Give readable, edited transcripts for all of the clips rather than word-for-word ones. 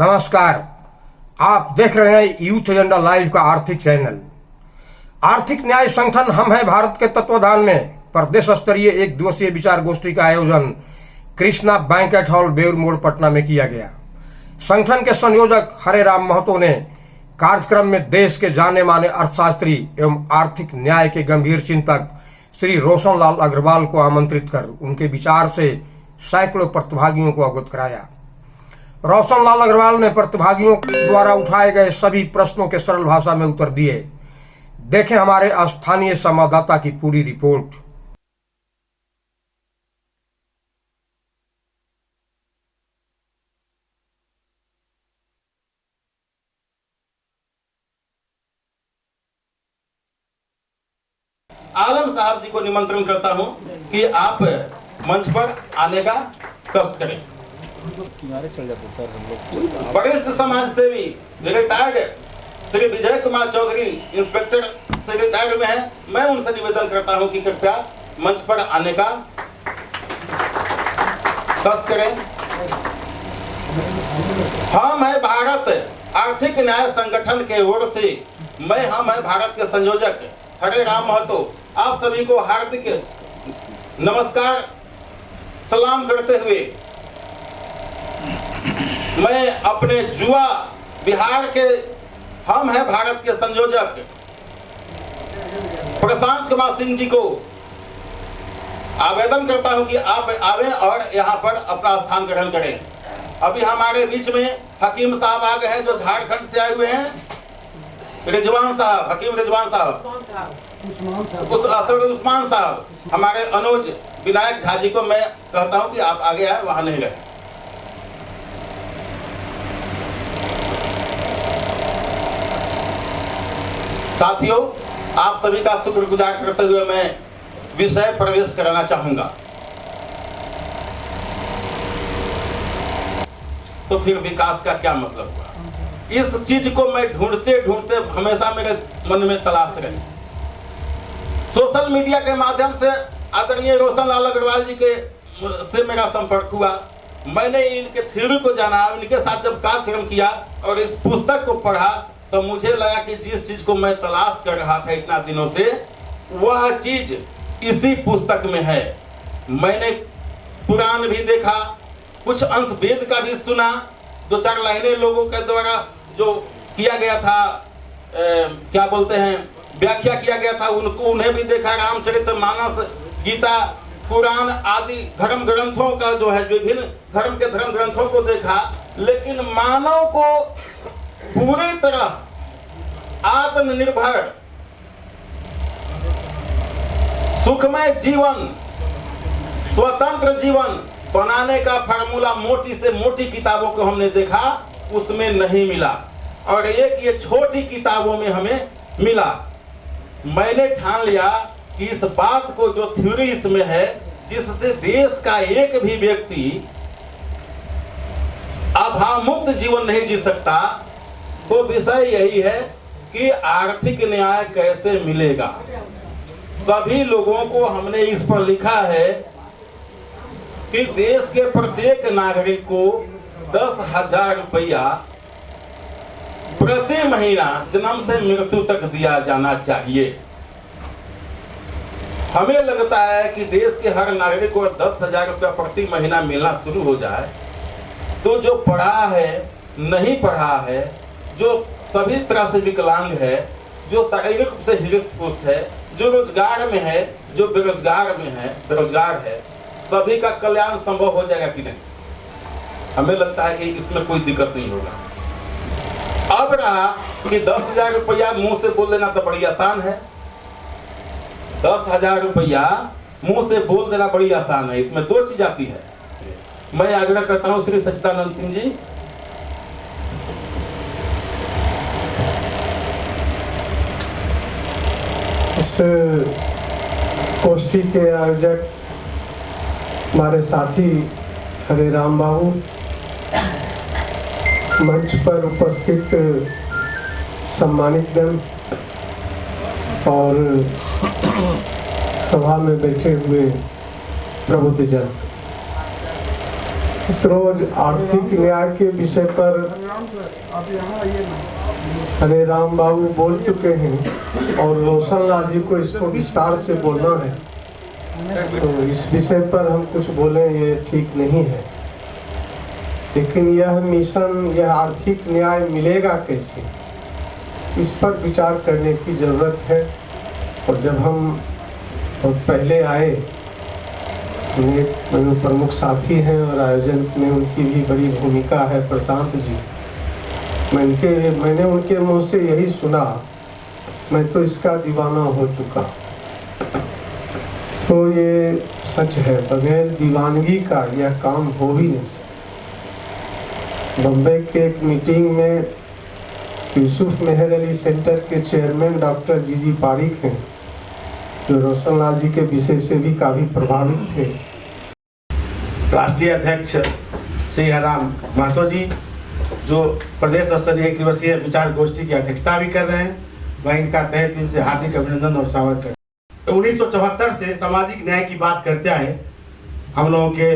नमस्कार, आप देख रहे हैं यूथ एजेंडा लाइव का आर्थिक चैनल। आर्थिक न्याय संगठन हम है भारत के तत्वाधान में प्रदेश स्तरीय एक दिवसीय विचार गोष्ठी का आयोजन कृष्णा बैंकेट हॉल बेउर मोड़ पटना में किया गया। संगठन के संयोजक हरे राम महतो ने कार्यक्रम में देश के जाने माने अर्थशास्त्री एवं आर्थिक न्याय के गंभीर चिंतक श्री रोशन लाल अग्रवाल को आमंत्रित कर उनके विचार से सैकड़ों प्रतिभागियों को अवगत कराया। रोशन लाल अग्रवाल ने प्रतिभागियों द्वारा उठाए गए सभी प्रश्नों के सरल भाषा में उत्तर दिए। देखें हमारे स्थानीय संवाददाता की पूरी रिपोर्ट। आलम साहब जी को निमंत्रण करता हूं कि आप मंच पर आने का कष्ट करें। किनारे चल जाते सर हम लोग। वरिष्ठ समाज सेवी रिटायर्ड श्री विजय कुमार चौधरी इंस्पेक्टर से रिटायर्ड में है। मैं उनसे निवेदन करता हूं कि कृपया मंच पर आने का कष्ट करें। हम है भारत आर्थिक न्याय संगठन के ओर से मैं हम है भारत के संयोजक हरे राम महतो आप सभी को हार्दिक नमस्कार सलाम करते हुए मैं अपने जुआ बिहार के हम है भारत के संयोजक प्रशांत कुमार सिंह जी को आवेदन करता हूं कि आप आवें और यहां पर अपना स्थान ग्रहण करें। अभी हमारे बीच में हकीम साहब आ गए हैं जो झारखंड से आए हुए हैं। रिजवान साहब, हकीम रिजवान साहब, उस्मान साहब, हमारे अनुज विनायक झा जी को मैं कहता हूं कि आप आगे आए, वहां नहीं रहे। साथियों, आप सभी का शुक्रगुजार करते हुए मैं विषय प्रवेश कराना चाहूंगा। तो फिर विकास का क्या मतलब हुआ? इस चीज को मैं ढूंढते ढूंढते हमेशा मेरे मन में तलाश रही। सोशल मीडिया के माध्यम से आदरणीय रोशन लाल अग्रवाल जी के से मेरा संपर्क हुआ। मैंने इनके थ्योरी को जाना, इनके साथ जब कार्यक्रम किया और इस पुस्तक को पढ़ा तो मुझे लगा कि जिस चीज को मैं तलाश कर रहा था इतना दिनों से वह चीज इसी पुस्तक में है। मैंने पुराण भी देखा, कुछ अंश वेद का भी सुना, दो चार लाइनें लोगों के द्वारा जो किया गया था क्या बोलते हैं व्याख्या किया गया था उनको उन्हें भी देखा। रामचरितमानस, गीता, कुरान आदि धर्म ग्रंथों का जो है विभिन्न धर्म के धर्म ग्रंथों को देखा, लेकिन मानव को पूरी तरह आत्मनिर्भर सुखमय जीवन, स्वतंत्र जीवन बनाने का फार्मूला मोटी से मोटी किताबों को हमने देखा, उसमें नहीं मिला और एक ये छोटी किताबों में हमें मिला। मैंने ठान लिया कि इस बात को जो थ्योरी इसमें है जिससे देश का एक भी व्यक्ति अभाव मुक्त जीवन नहीं जी सकता, तो विषय यही है कि आर्थिक न्याय कैसे मिलेगा। सभी लोगों को हमने इस पर लिखा है कि देश के प्रत्येक नागरिक को 10,000 रुपया प्रति महीना जन्म से मृत्यु तक दिया जाना चाहिए। हमें लगता है कि देश के हर नागरिक को 10,000 रुपया प्रति महीना मिलना शुरू हो जाए तो जो पढ़ा है, नहीं पढ़ा है, जो सभी तरह से विकलांग है, जो शारीरिक रूप से हिरस्त पुष्ट है, जो रोजगार में है, जो बेरोजगार है, सभी का कल्याण संभव हो जाएगा कि नहीं? हमें लगता है कि इसमें कोई दिक्कत नहीं होगा। अब रहा कि 10,000 रुपया मुंह से बोल देना तो बड़ी आसान है। 10,000 रुपया मुंह से बोल देना बड़ी आसान है। इसमें दो चीज आती है। मैं आग्रह करता हूं श्री सच्चिदानंद सिंह जी, इस गोष्ठी के आयोजक हमारे साथी हरे राम बाबू, मंच पर उपस्थित सम्मानित गण और सभा में बैठे हुए प्रबुद्धजन, रोज आर्थिक न्याय के विषय पर हरे राम बाबू बोल चुके हैं और रोशन लाल जी को इसको विस्तार से बोलना है, तो इस विषय पर हम कुछ बोलें ये ठीक नहीं है। लेकिन यह मिशन, यह आर्थिक न्याय मिलेगा कैसे, इस पर विचार करने की जरूरत है। और जब हम बहुत पहले आए, मेरे प्रमुख साथी हैं और आयोजन में उनकी भी बड़ी भूमिका है, प्रशांत जी। मैंने उनके मुंह से यही सुना, मैं तो इसका दीवाना हो चुका। तो ये सच है, बगैर दीवानगी का यह काम हो भी नहीं सकता। बम्बई के एक मीटिंग में यूसुफ मेहर अली सेंटर के चेयरमैन डॉक्टर जी पारिक हैं, जो रोशन लाल जी के विषय से भी काफी प्रभावित थे। राष्ट्रीय अध्यक्ष श्री हराम महतो जी, जो प्रदेश स्तरीय एक दिवसीय विचार गोष्ठी की अध्यक्षता भी कर रहे हैं, वह इनका तहे दिल से हार्दिक अभिनंदन और स्वागत करते हैं। 1974 से सामाजिक न्याय की बात करते आए हम लोगों के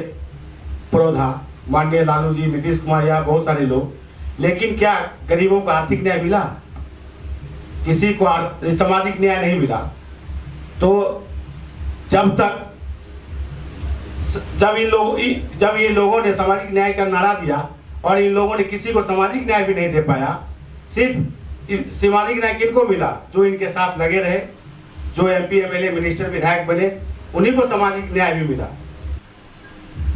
पुरोधा माननीय लालू जी, नीतीश कुमार या बहुत सारे लोग, लेकिन क्या गरीबों को आर्थिक न्याय मिला? किसी को सामाजिक न्याय नहीं मिला। तो जब ये लोगों ने सामाजिक न्याय का नारा दिया और इन लोगों ने किसी को सामाजिक न्याय भी नहीं दे पाया, सिर्फ सामाजिक न्याय किनको मिला? जो इनके साथ लगे रहे, जो MP MLA मिनिस्टर विधायक बने, उन्हीं को सामाजिक न्याय भी मिला।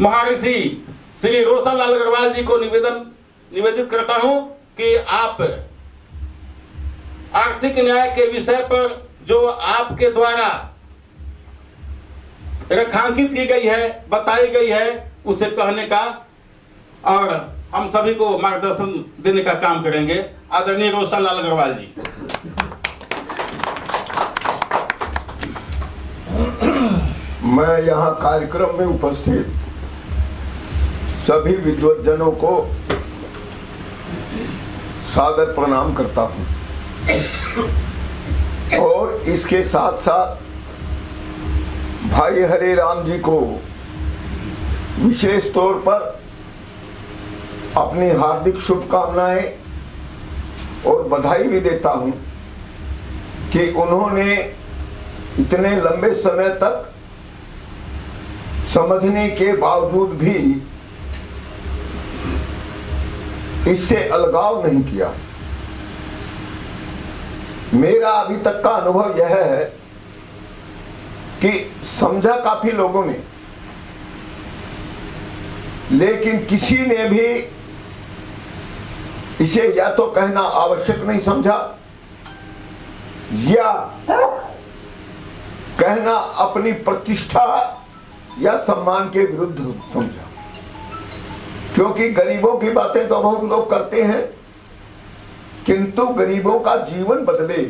महर्षि श्री रोशन लाल अग्रवाल जी को निवेदित करता हूं कि आप आर्थिक न्याय के विषय पर जो आपके द्वारा रेखांकित की गई है, बताई गई है, उसे कहने का और हम सभी को मार्गदर्शन देने का काम करेंगे। आदरणीय रोशन लाल अग्रवाल जी। मैं यहाँ कार्यक्रम में उपस्थित सभी विद्वज्जनों को सादर प्रणाम करता हूँ और इसके साथ साथ भाई हरे राम जी को विशेष तौर पर अपनी हार्दिक शुभकामनाएं और बधाई भी देता हूं कि उन्होंने इतने लंबे समय तक समझने के बावजूद भी इससे अलगाव नहीं किया। मेरा अभी तक का अनुभव यह है कि समझा काफी लोगों ने, लेकिन किसी ने भी इसे या तो कहना आवश्यक नहीं समझा या कहना अपनी प्रतिष्ठा या सम्मान के विरुद्ध समझा। क्योंकि गरीबों की बातें तो बहुत लोग करते हैं, किंतु गरीबों का जीवन बदले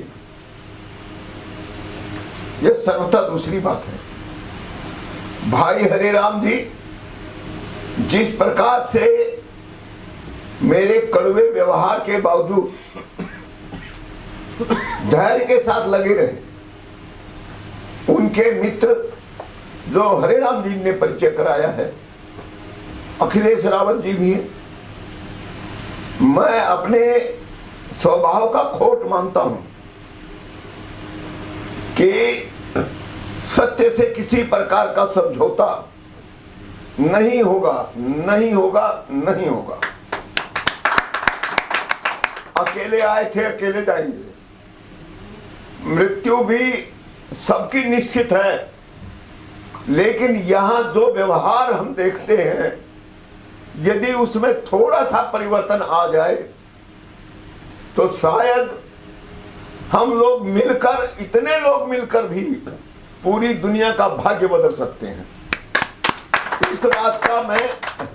यह सर्वथा दूसरी बात है। भाई हरे राम जी जिस प्रकार से मेरे कड़वे व्यवहार के बावजूद धैर्य के साथ लगे रहे, उनके मित्र जो हरे राम जी ने परिचय कराया है, अखिलेश रावत जी भी, मैं अपने स्वभाव का खोट मानता हूं कि सत्य से किसी प्रकार का समझौता नहीं होगा, नहीं होगा, नहीं होगा। अकेले आए थे, अकेले जाएंगे। मृत्यु भी सबकी निश्चित है, लेकिन यहां जो व्यवहार हम देखते हैं, यदि उसमें थोड़ा सा परिवर्तन आ जाए तो शायद हम लोग मिलकर, इतने लोग मिलकर भी पूरी दुनिया का भाग्य बदल सकते हैं। इस बात का मैं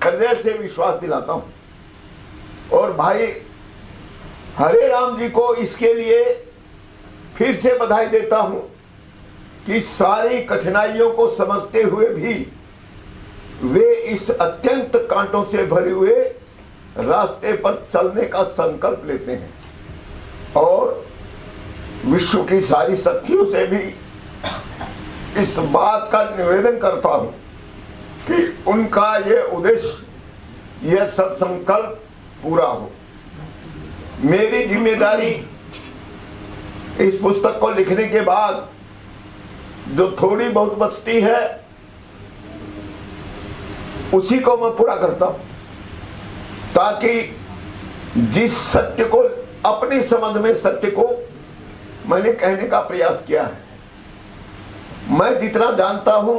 हृदय से विश्वास दिलाता हूं और भाई हरे राम जी को इसके लिए फिर से बधाई देता हूं कि सारी कठिनाइयों को समझते हुए भी वे इस अत्यंत कांटों से भरे हुए रास्ते पर चलने का संकल्प लेते हैं और विश्व की सारी शक्तियों से भी इस बात का निवेदन करता हूं कि उनका ये उद्देश्य यह सत्संकल्प पूरा हो। मेरी जिम्मेदारी इस पुस्तक को लिखने के बाद जो थोड़ी बहुत बचती है उसी को मैं पूरा करता हूं, ताकि जिस सत्य को, अपनी समझ में सत्य को मैंने कहने का प्रयास किया है, मैं जितना जानता हूं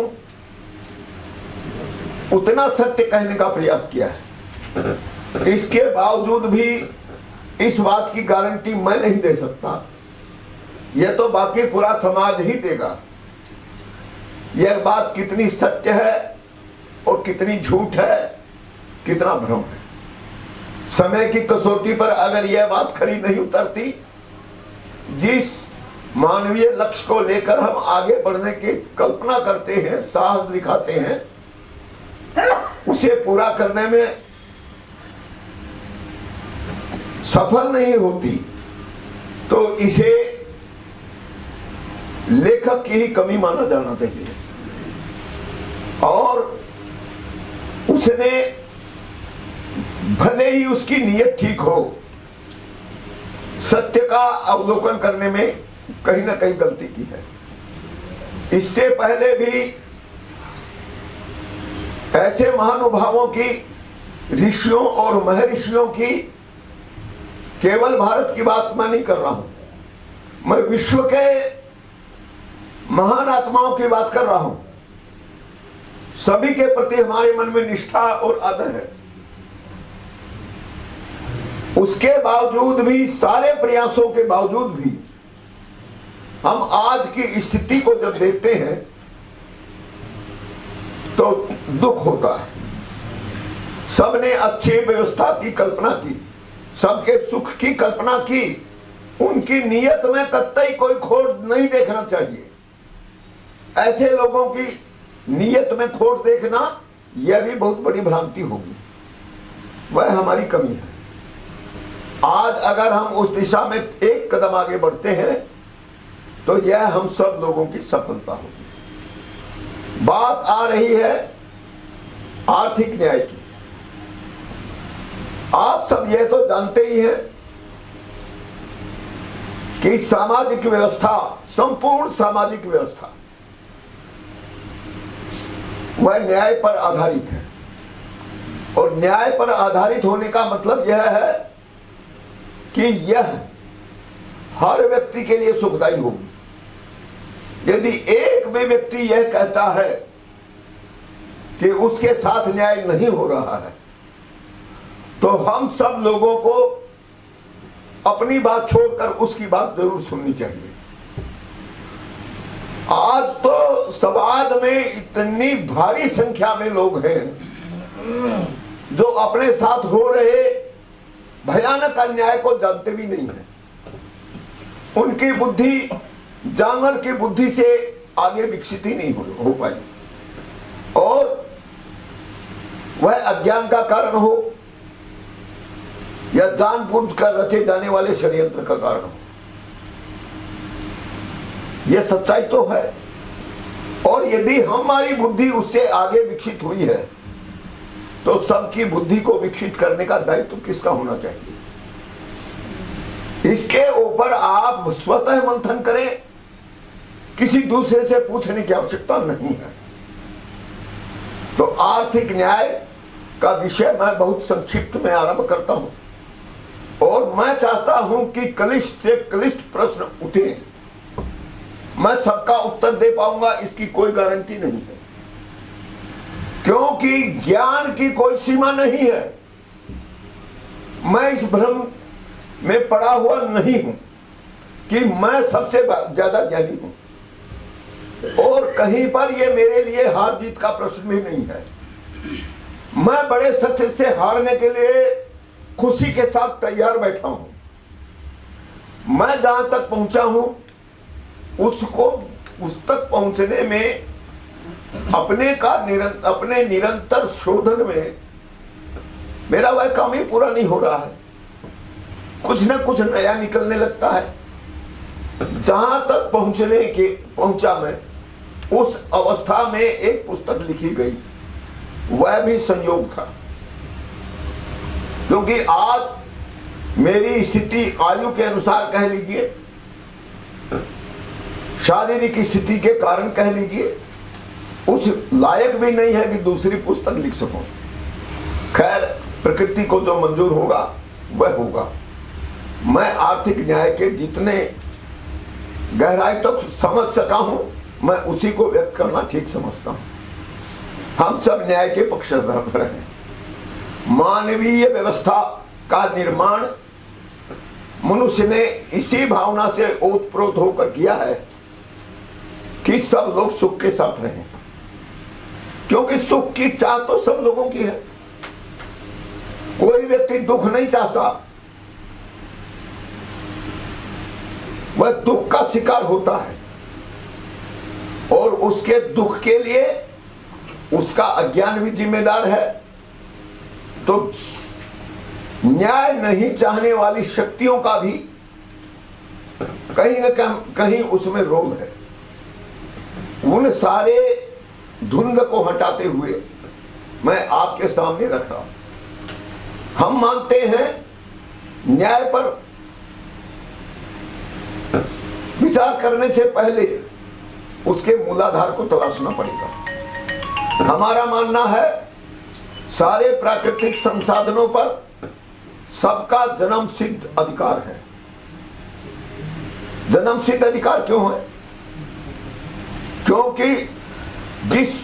उतना सत्य कहने का प्रयास किया है। इसके बावजूद भी इस बात की गारंटी मैं नहीं दे सकता, यह तो बाकी पूरा समाज ही देगा। यह बात कितनी सत्य है और कितनी झूठ है, कितना भ्रम है। समय की कसौटी पर अगर यह बात खरी नहीं उतरती, जिस मानवीय लक्ष्य को लेकर हम आगे बढ़ने की कल्पना करते हैं, साहस दिखाते हैं, उसे पूरा करने में सफल नहीं होती, तो इसे लेखक की ही कमी माना जाना चाहिए। और उसने भले ही उसकी नीयत ठीक हो, सत्य का अवलोकन करने में कहीं ना कहीं गलती की है। इससे पहले भी ऐसे महानुभावों की, ऋषियों और महर्षियों की, केवल भारत की बात मैं नहीं कर रहा हूं, मैं विश्व के महान आत्माओं की बात कर रहा हूं। सभी के प्रति हमारे मन में निष्ठा और आदर है। उसके बावजूद भी, सारे प्रयासों के बावजूद भी, हम आज की स्थिति को जब देखते हैं तो दुख होता है। सबने अच्छी व्यवस्था की कल्पना की, सबके सुख की कल्पना की, उनकी नीयत में कतई कोई खोट नहीं देखना चाहिए। ऐसे लोगों की नीयत में खोट देखना यह भी बहुत बड़ी भ्रांति होगी, वह हमारी कमी है। आज अगर हम उस दिशा में एक कदम आगे बढ़ते हैं तो यह हम सब लोगों की सफलता होगी। बात आ रही है आर्थिक न्याय की। आप सब यह तो जानते ही हैं कि सामाजिक व्यवस्था, संपूर्ण सामाजिक व्यवस्था वह न्याय पर आधारित है। और न्याय पर आधारित होने का मतलब यह है कि यह हर व्यक्ति के लिए सुखदायी होगी। यदि एक भी व्यक्ति यह कहता है कि उसके साथ न्याय नहीं हो रहा है, तो हम सब लोगों को अपनी बात छोड़कर उसकी बात जरूर सुननी चाहिए। आज तो समाज में इतनी भारी संख्या में लोग हैं जो अपने साथ हो रहे भयानक अन्याय को जानते भी नहीं है। उनकी बुद्धि जानवर की बुद्धि से आगे विकसित ही नहीं हो पाई, और वह अज्ञान का कारण हो या जानबूझकर रचे जाने वाले षड्यंत्र का कारण हो। यह सच्चाई तो है। और यदि हमारी बुद्धि उससे आगे विकसित हुई है तो सबकी बुद्धि को विकसित करने का दायित्व किसका होना चाहिए? इसके ऊपर आप स्वतः मंथन करें, किसी दूसरे से पूछने की आवश्यकता नहीं है। तो आर्थिक न्याय का विषय मैं बहुत संक्षिप्त में आरंभ करता हूं, और मैं चाहता हूं कि क्लिष्ट से क्लिष्ट प्रश्न उठे। मैं सबका उत्तर दे पाऊंगा इसकी कोई गारंटी नहीं है, क्योंकि ज्ञान की कोई सीमा नहीं है। मैं इस भ्रम में पड़ा हुआ नहीं हूं कि मैं सबसे ज्यादा ज्ञानी हूं, और कहीं पर यह मेरे लिए हार जीत का प्रश्न भी नहीं है। मैं बड़े सत्य से हारने के लिए खुशी के साथ तैयार बैठा हूं। मैं जहां तक पहुंचा हूं उसको उस तक पहुंचने में अपने निरंतर शोधन में मेरा वह काम ही पूरा नहीं हो रहा है। कुछ न कुछ नया निकलने लगता है। जहां तक पहुंचा मैं, उस अवस्था में एक पुस्तक लिखी गई, वह भी संयोग था। क्योंकि आज मेरी स्थिति आयु के अनुसार कह लीजिए, शारीरिक स्थिति के कारण कह लीजिए, उस लायक भी नहीं है कि दूसरी पुस्तक लिख सकूं। खैर, प्रकृति को जो मंजूर होगा वह होगा। मैं आर्थिक न्याय के जितने गहराई तक समझ सका हूं, मैं उसी को व्यक्त करना ठीक समझता हूं। हम सब न्याय के पक्षधर हैं। मानवीय व्यवस्था का निर्माण मनुष्य ने इसी भावना से ओतप्रोत होकर किया है कि सब लोग सुख के साथ रहें, क्योंकि सुख की चाह तो सब लोगों की है। कोई व्यक्ति दुख नहीं चाहता, वह दुख का शिकार होता है और उसके दुख के लिए उसका अज्ञान भी जिम्मेदार है। तो न्याय नहीं चाहने वाली शक्तियों का भी कहीं न कहीं उसमें रोल है। उन सारे धुंध को हटाते हुए मैं आपके सामने रख रहा हूं। हम मानते हैं न्याय पर विचार करने से पहले उसके मूलाधार को तलाशना पड़ेगा। हमारा मानना है सारे प्राकृतिक संसाधनों पर सबका जन्म सिद्ध अधिकार है। जन्म सिद्ध अधिकार क्यों है? क्योंकि जिस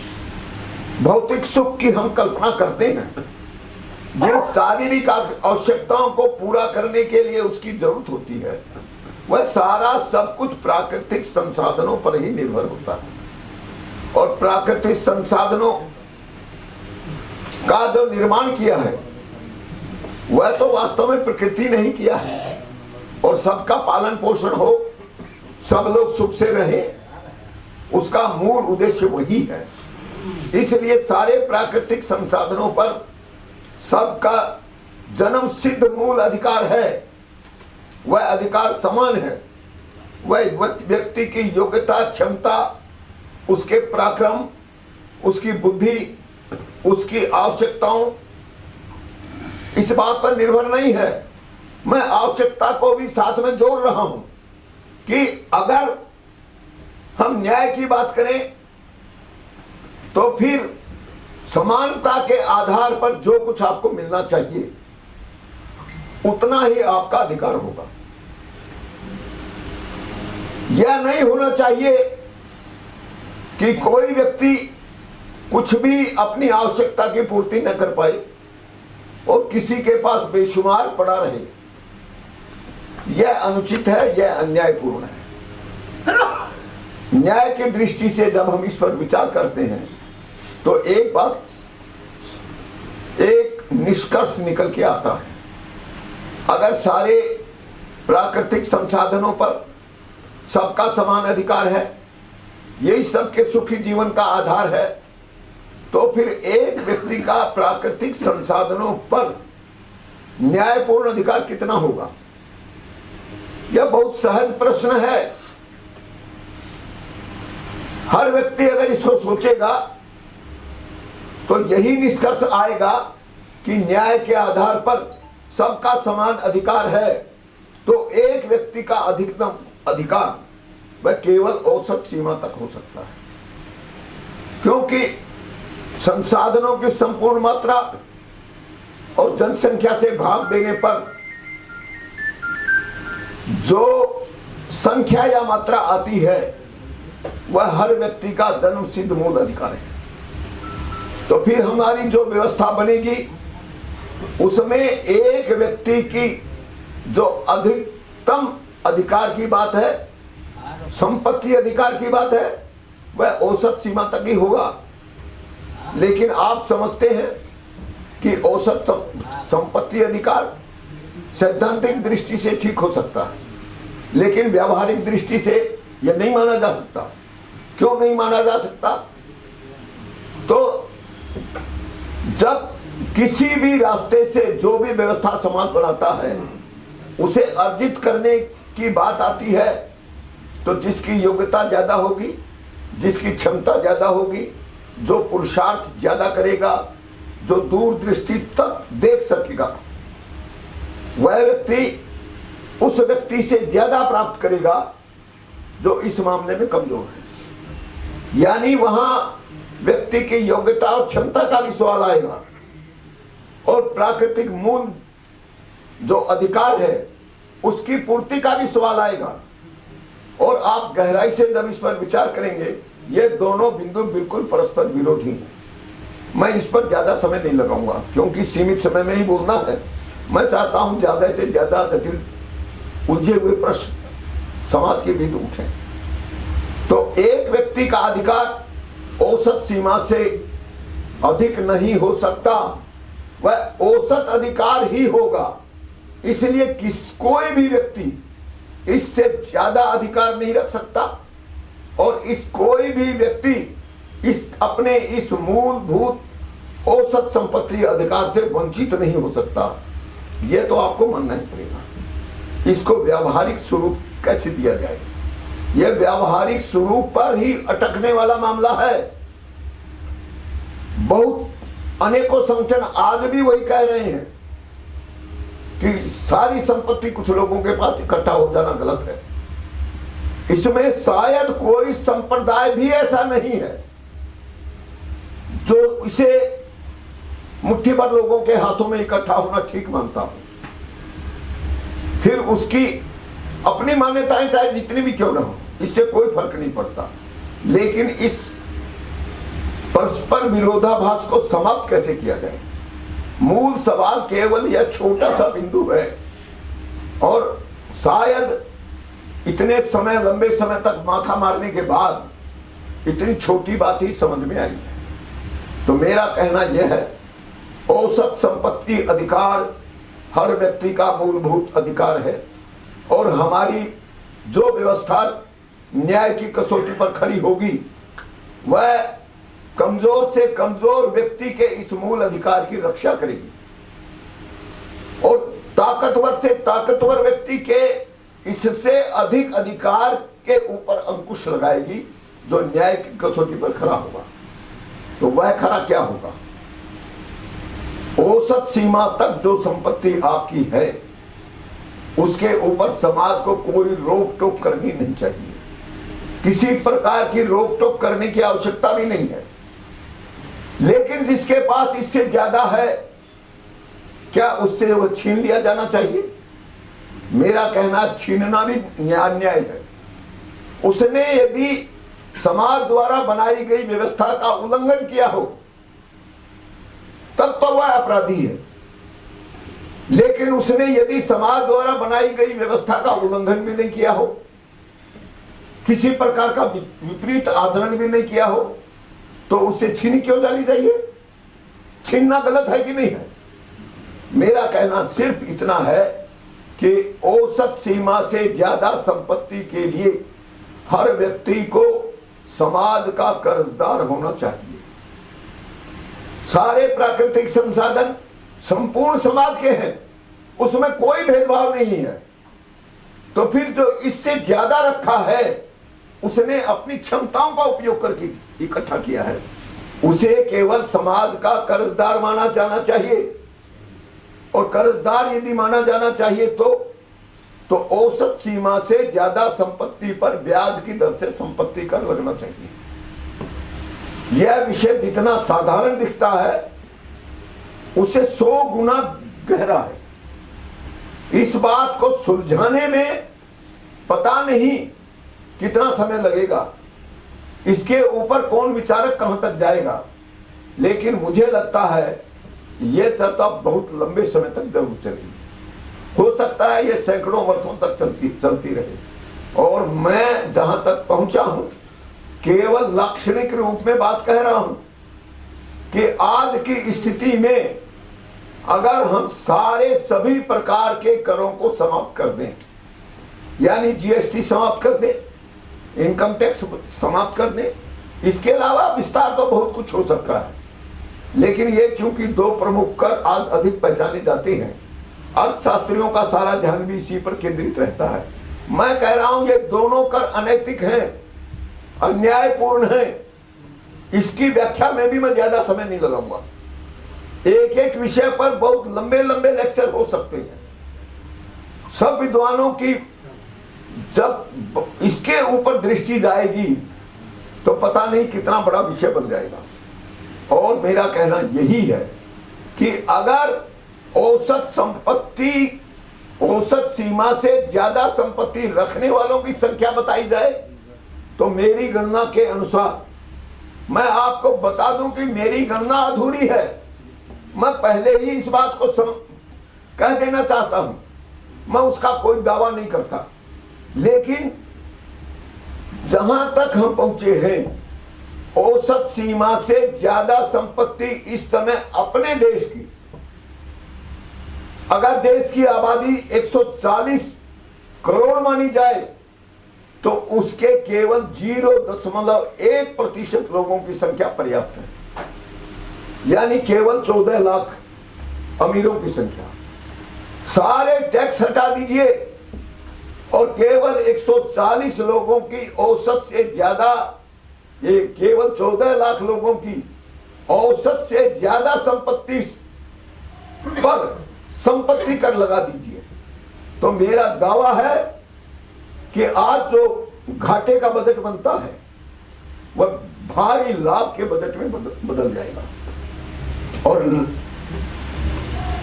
भौतिक सुख की हम कल्पना करते हैं, जिन शारीरिक आवश्यकताओं को पूरा करने के लिए उसकी जरूरत होती है, वह सारा सब कुछ प्राकृतिक संसाधनों पर ही निर्भर होता है। और प्राकृतिक संसाधनों का जो निर्माण किया है वह तो वास्तव में प्रकृति नहीं किया है। और सबका पालन पोषण हो, सब लोग सुख से रहे, उसका मूल उद्देश्य वही है। इसलिए सारे प्राकृतिक संसाधनों पर सबका जन्म सिद्ध मूल अधिकार है। वह अधिकार समान है। वह व्यक्ति की योग्यता, क्षमता, उसके पराक्रम, उसकी बुद्धि, उसकी आवश्यकताओं, इस बात पर निर्भर नहीं है। मैं आवश्यकता को भी साथ में जोड़ रहा हूं कि अगर हम न्याय की बात करें तो फिर समानता के आधार पर जो कुछ आपको मिलना चाहिए उतना ही आपका अधिकार होगा। यह नहीं होना चाहिए कि कोई व्यक्ति कुछ भी अपनी आवश्यकता की पूर्ति न कर पाए और किसी के पास बेशुमार पड़ा रहे। यह अनुचित है, यह अन्यायपूर्ण है। न्याय की दृष्टि से जब हम इस पर विचार करते हैं तो एक बात, एक निष्कर्ष निकल के आता है। अगर सारे प्राकृतिक संसाधनों पर सबका समान अधिकार है, यही सबके सुखी जीवन का आधार है, तो फिर एक व्यक्ति का प्राकृतिक संसाधनों पर न्यायपूर्ण अधिकार कितना होगा? यह बहुत सहज प्रश्न है। हर व्यक्ति अगर इसको सोचेगा तो यही निष्कर्ष आएगा कि न्याय के आधार पर सबका समान अधिकार है, तो एक व्यक्ति का अधिकतम अधिकार वह केवल औसत सीमा तक हो सकता है। क्योंकि संसाधनों की संपूर्ण मात्रा और जनसंख्या से भाग देने पर जो संख्या या मात्रा आती है वह हर व्यक्ति का जन्म सिद्ध मूल अधिकार है। तो फिर हमारी जो व्यवस्था बनेगी उसमें एक व्यक्ति की जो अधिकतम अधिकार की बात है, संपत्ति अधिकार की बात है, वह औसत सीमा तक ही होगा। लेकिन आप समझते हैं कि औसत संपत्ति अधिकार सैद्धांतिक दृष्टि से ठीक हो सकता है, लेकिन व्यावहारिक दृष्टि से यह नहीं माना जा सकता। क्यों नहीं माना जा सकता? तो जब किसी भी रास्ते से जो भी व्यवस्था समाज बनाता है उसे अर्जित करने की बात आती है, तो जिसकी योग्यता ज्यादा होगी, जिसकी क्षमता ज्यादा होगी, जो पुरुषार्थ ज्यादा करेगा, जो दूरदृष्टि तक देख सकेगा, वह व्यक्ति उस व्यक्ति से ज्यादा प्राप्त करेगा जो इस मामले में कमजोर है। यानी वहां व्यक्ति की योग्यता और क्षमता का भी सवाल आएगा और प्राकृतिक मूल जो अधिकार है उसकी पूर्ति का भी सवाल आएगा। और आप गहराई से जब इस पर विचार करेंगे, ये दोनों बिंदु बिल्कुल परस्पर विरोधी हैं। मैं इस पर ज्यादा समय नहीं लगाऊंगा क्योंकि सीमित समय में ही बोलना है। मैं चाहता हूं ज्यादा से ज्यादा जटिल उलझे हुए प्रश्न समाज के बीच उठे। तो एक व्यक्ति का अधिकार औसत सीमा से अधिक नहीं हो सकता, वह औसत अधिकार ही होगा। इसलिए कोई भी व्यक्ति इससे ज्यादा अधिकार नहीं रख सकता और कोई भी व्यक्ति अपने इस मूलभूत औसत संपत्ति अधिकार से वंचित नहीं हो सकता। यह तो आपको मानना ही पड़ेगा। इसको व्यावहारिक स्वरूप कैसे दिया जाए, यह व्यावहारिक स्वरूप पर ही अटकने वाला मामला है। बहुत अनेकों संगठन आज भी वही कह रहे हैं कि सारी संपत्ति कुछ लोगों के पास इकट्ठा हो जाना गलत है। इसमें शायद कोई संप्रदाय भी ऐसा नहीं है जो इसे मुट्ठी भर लोगों के हाथों में इकट्ठा होना ठीक मानता हूं। फिर उसकी अपनी मान्यताएं चाहे जितनी भी क्यों ना हो, इससे कोई फर्क नहीं पड़ता। लेकिन इस परस्पर विरोधाभास को समाप्त कैसे किया जाए, मूल सवाल केवल यह छोटा सा बिंदु है और शायद इतने समय लंबे समय तक माथा मारने के बाद इतनी छोटी बात ही समझ में आई है। तो मेरा कहना यह है, औसत संपत्ति अधिकार हर व्यक्ति का मूलभूत अधिकार है और हमारी जो व्यवस्था न्याय की कसौटी पर खड़ी होगी वह कमजोर से कमजोर व्यक्ति के इस मूल अधिकार की रक्षा करेगी और ताकतवर से ताकतवर व्यक्ति के इससे अधिक अधिकार के ऊपर अंकुश लगाएगी जो न्याय की कसौटी पर खड़ा होगा। तो वह खड़ा क्या होगा, औसत सीमा तक जो संपत्ति आपकी है उसके ऊपर समाज को कोई रोक टोक करनी नहीं चाहिए। किसी प्रकार की रोक टोक करने की आवश्यकता भी नहीं है। लेकिन जिसके पास इससे ज्यादा है, क्या उससे वो छीन लिया जाना चाहिए? मेरा कहना छीनना भी अन्याय है। उसने यदि समाज द्वारा बनाई गई व्यवस्था का उल्लंघन किया हो तब तो वह अपराधी है। लेकिन उसने यदि समाज द्वारा बनाई गई व्यवस्था का उल्लंघन भी नहीं किया हो, किसी प्रकार का विपरीत आचरण भी नहीं किया हो, तो उससे छीन क्यों जानी चाहिए? छीनना गलत है कि नहीं है? मेरा कहना सिर्फ इतना है कि औसत सीमा से ज्यादा संपत्ति के लिए हर व्यक्ति को समाज का कर्जदार होना चाहिए। सारे प्राकृतिक संसाधन संपूर्ण समाज के हैं, उसमें कोई भेदभाव नहीं है। तो फिर जो इससे ज्यादा रखा है उसने अपनी क्षमताओं का उपयोग करके इकट्ठा किया है, उसे केवल समाज का कर्जदार माना जाना चाहिए। और कर्जदार यदि माना जाना चाहिए तो औसत सीमा से ज्यादा संपत्ति पर ब्याज की दर से संपत्ति कर लगना चाहिए। यह विषय जितना साधारण दिखता है उसे 100 गुना गहरा है। इस बात को सुलझाने में पता नहीं कितना समय लगेगा, इसके ऊपर कौन विचारक कहां तक जाएगा। लेकिन मुझे लगता है यह चर्चा बहुत लंबे समय तक जरूर चलेगी। हो सकता है यह सैकड़ों वर्षों तक चलती रहे। और मैं जहां तक पहुंचा हूं केवल लाक्षणिक रूप में बात कह रहा हूं कि आज की स्थिति में अगर हम सारे सभी प्रकार के करों को समाप्त कर दें, यानी जीएसटी समाप्त कर दें, इनकम टैक्स समाप्त कर दें, इसके अलावा विस्तार तो बहुत कुछ हो सकता है। लेकिन ये चूंकि 2 प्रमुख कर आज अधिक पहचाने जाते हैं, अर्थशास्त्रियों का सारा ध्यान भी इसी पर केंद्रित रहता है। मैं कह रहा हूं ये दोनों कर अनैतिक हैं, अन्यायपूर्ण हैं। इसकी व्याख्या में भी मैं ज्यादा समय नहीं लगाऊंगा। एक एक विषय पर बहुत लंबे लंबे लेक्चर हो सकते हैं, सब विद्वानों की जब इसके ऊपर दृष्टि जाएगी तो पता नहीं कितना बड़ा विषय बन जाएगा। और मेरा कहना यही है कि अगर औसत संपत्ति, औसत सीमा से ज्यादा संपत्ति रखने वालों की संख्या बताई जाए तो मेरी गणना के अनुसार, मैं आपको बता दूं कि मेरी गणना अधूरी है। मैं पहले ही इस बात को कह देना चाहता हूं, मैं उसका कोई दावा नहीं करता, लेकिन जहां तक हम पहुंचे हैं, औसत सीमा से ज्यादा संपत्ति इस समय अपने देश की, अगर देश की आबादी 140 करोड़ मानी जाए तो उसके केवल 0.1% लोगों की संख्या पर्याप्त है, यानी केवल 14 लाख अमीरों की संख्या। सारे टैक्स हटा दीजिए और केवल 140 लोगों की औसत से ज्यादा, ये केवल 14 लाख लोगों की औसत से ज्यादा संपत्ति पर संपत्ति कर लगा दीजिए, तो मेरा दावा है कि आज जो घाटे का बजट बनता है वह भारी लाभ के बजट में बदल जाएगा। और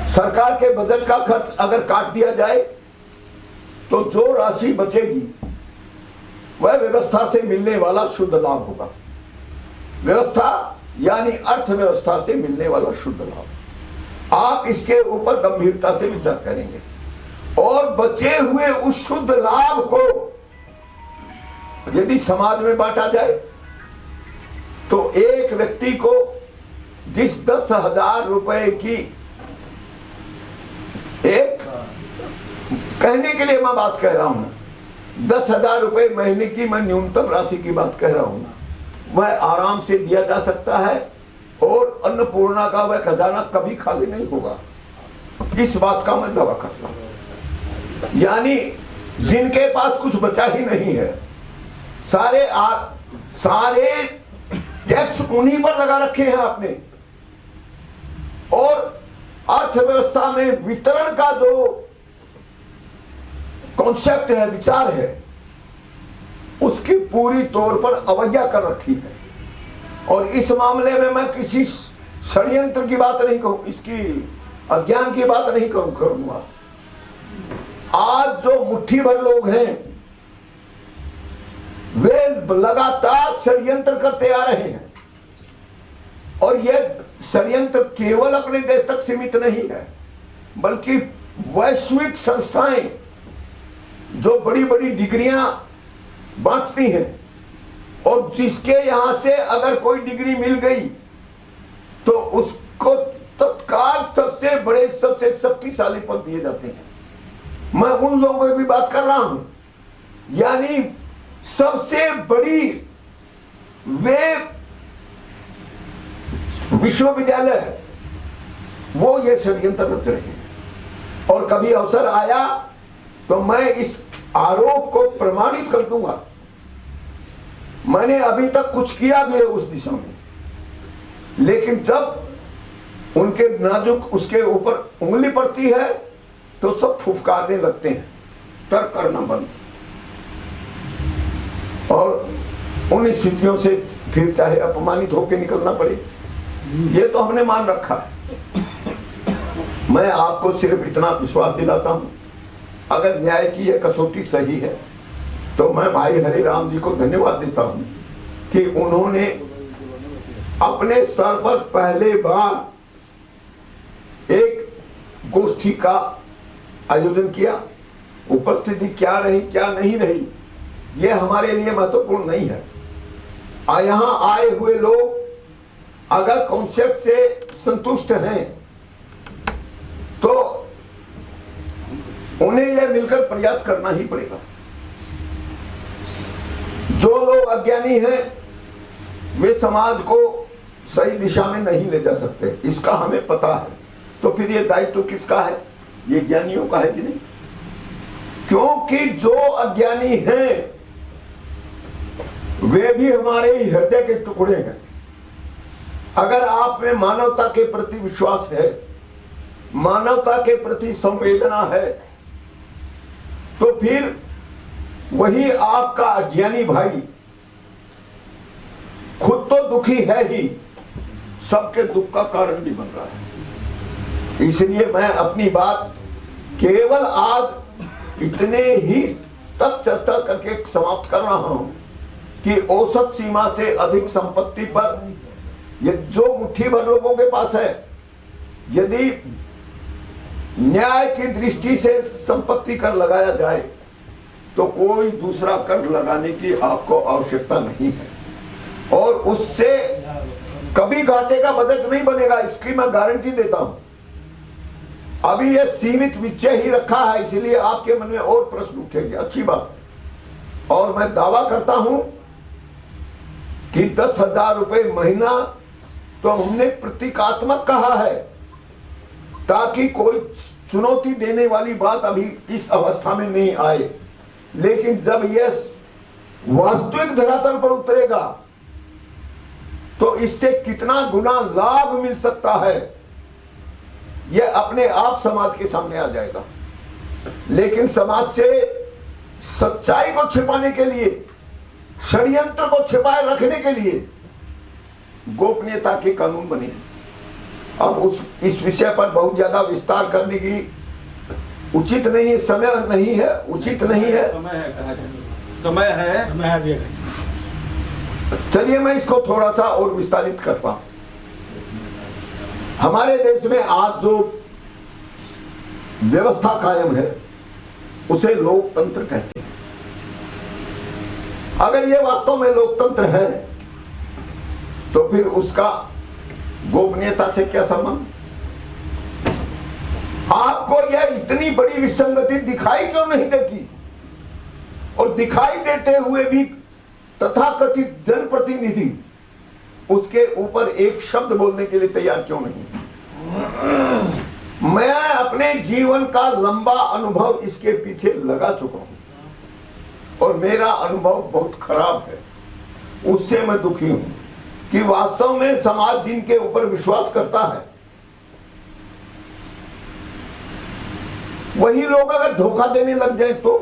सरकार के बजट का खर्च अगर काट दिया जाए तो जो राशि बचेगी वह व्यवस्था से मिलने वाला शुद्ध लाभ होगा। व्यवस्था यानी अर्थव्यवस्था से मिलने वाला शुद्ध लाभ। आप इसके ऊपर गंभीरता से विचार करेंगे और बचे हुए उस शुद्ध लाभ को यदि समाज में बांटा जाए तो एक व्यक्ति को जिस 10,000 रुपए की, एक कहने के लिए मैं बात कह रहा हूं, 10,000 रुपए महीने की मैं न्यूनतम राशि की बात कह रहा हूं, वह आराम से दिया जा सकता है और अन्नपूर्णा का वह खजाना कभी खाली नहीं होगा। इस बात का मैं दावा करता हूं। यानी जिनके पास कुछ बचा ही नहीं है, सारे टैक्स उन्हीं पर लगा रखे हैं आपने, और अर्थव्यवस्था में वितरण का जो कॉन्सेप्ट है, विचार है, उसकी पूरी तौर पर अवज्ञा कर रखी है। और इस मामले में मैं किसी षड्यंत्र की बात नहीं कहूं, इसकी अज्ञान की बात नहीं करूंगा। आज जो मुट्ठी भर लोग हैं वे लगातार षड्यंत्र करते आ रहे हैं, और यह षड्यंत्र केवल अपने देश तक सीमित नहीं है, बल्कि वैश्विक संस्थाएं जो बड़ी बड़ी डिग्रियां बांटती हैं और जिसके यहां से अगर कोई डिग्री मिल गई तो उसको तत्काल सबसे बड़े, सबसे शक्तिशाली पद दिए जाते हैं। मैं उन लोगों की भी बात कर रहा हूं, यानी सबसे बड़ी वे विश्वविद्यालय है, वो ये षड्यंत्र रच रहे हैं। और कभी अवसर आया तो मैं इस आरोप को प्रमाणित कर दूंगा। मैंने अभी तक कुछ किया भी है उस दिशा में, लेकिन जब उनके नाजुक उसके ऊपर उंगली पड़ती है तो सब फुफकारने लगते हैं, तर्क करना बंद। और उन स्थितियों से फिर चाहे अपमानित होकर निकलना पड़े, ये तो हमने मान रखा है। मैं आपको सिर्फ इतना विश्वास दिलाता हूं, अगर न्याय की यह कसौटी सही है तो मैं भाई हरिराम जी को धन्यवाद देता हूं कि उन्होंने अपने स्तर पर पहले बार एक गोष्ठी का आयोजन किया। उपस्थिति क्या रही क्या नहीं रही यह हमारे लिए महत्वपूर्ण नहीं है। यहां आए हुए लोग अगर कॉन्सेप्ट से संतुष्ट हैं तो उन्हें यह मिलकर प्रयास करना ही पड़ेगा। जो लोग अज्ञानी हैं वे समाज को सही दिशा में नहीं ले जा सकते, इसका हमें पता है। तो फिर ये दायित्व किसका है? ये ज्ञानियों का है कि नहीं? क्योंकि जो अज्ञानी हैं वे भी हमारे हृदय के टुकड़े हैं। अगर आप में मानवता के प्रति विश्वास है, मानवता के प्रति संवेदना है, तो फिर वही आपका अज्ञानी भाई खुद तो दुखी है ही, सबके दुख का कारण भी बन रहा है। इसलिए मैं अपनी बात केवल आज इतने ही तक चर्चा करके समाप्त कर रहा हूं कि औसत सीमा से अधिक संपत्ति पर ये जो मुट्ठी भर लोगों के पास है, यदि न्याय की दृष्टि से संपत्ति कर लगाया जाए तो कोई दूसरा कर लगाने की आपको आवश्यकता नहीं है, और उससे कभी घाटे का बजट नहीं बनेगा, इसकी मैं गारंटी देता हूं। अभी यह सीमित विषय ही रखा है, इसलिए आपके मन में और प्रश्न उठेंगे, अच्छी बात। और मैं दावा करता हूं कि 10,000 रुपए महीना तो हमने प्रतीकात्मक कहा है, ताकि कोई चुनौती देने वाली बात अभी इस अवस्था में नहीं आए। लेकिन जब यह वास्तविक धरातल पर उतरेगा तो इससे कितना गुना लाभ मिल सकता है, यह अपने आप समाज के सामने आ जाएगा। लेकिन समाज से सच्चाई को छिपाने के लिए, षड्यंत्र को छिपाए रखने के लिए गोपनीयता के कानून बने। अब इस विषय पर बहुत ज्यादा विस्तार करने की उचित नहीं है, समय नहीं है, उचित नहीं है, समय है। चलिए मैं इसको थोड़ा सा और विस्तारित करता हूं। हमारे देश में आज जो व्यवस्था कायम है उसे लोकतंत्र कहते हैं। अगर ये वास्तव में लोकतंत्र है तो फिर उसका गोपनीयता से क्या संबंध? आपको यह इतनी बड़ी विसंगति दिखाई क्यों नहीं देती? और दिखाई देते हुए भी तथाकथित जनप्रतिनिधि उसके ऊपर एक शब्द बोलने के लिए तैयार क्यों नहीं? मैं अपने जीवन का लंबा अनुभव इसके पीछे लगा चुका हूं और मेरा अनुभव बहुत खराब है। उससे मैं दुखी हूं कि वास्तव में समाज जिनके ऊपर विश्वास करता है वही लोग अगर धोखा देने लग जाए तो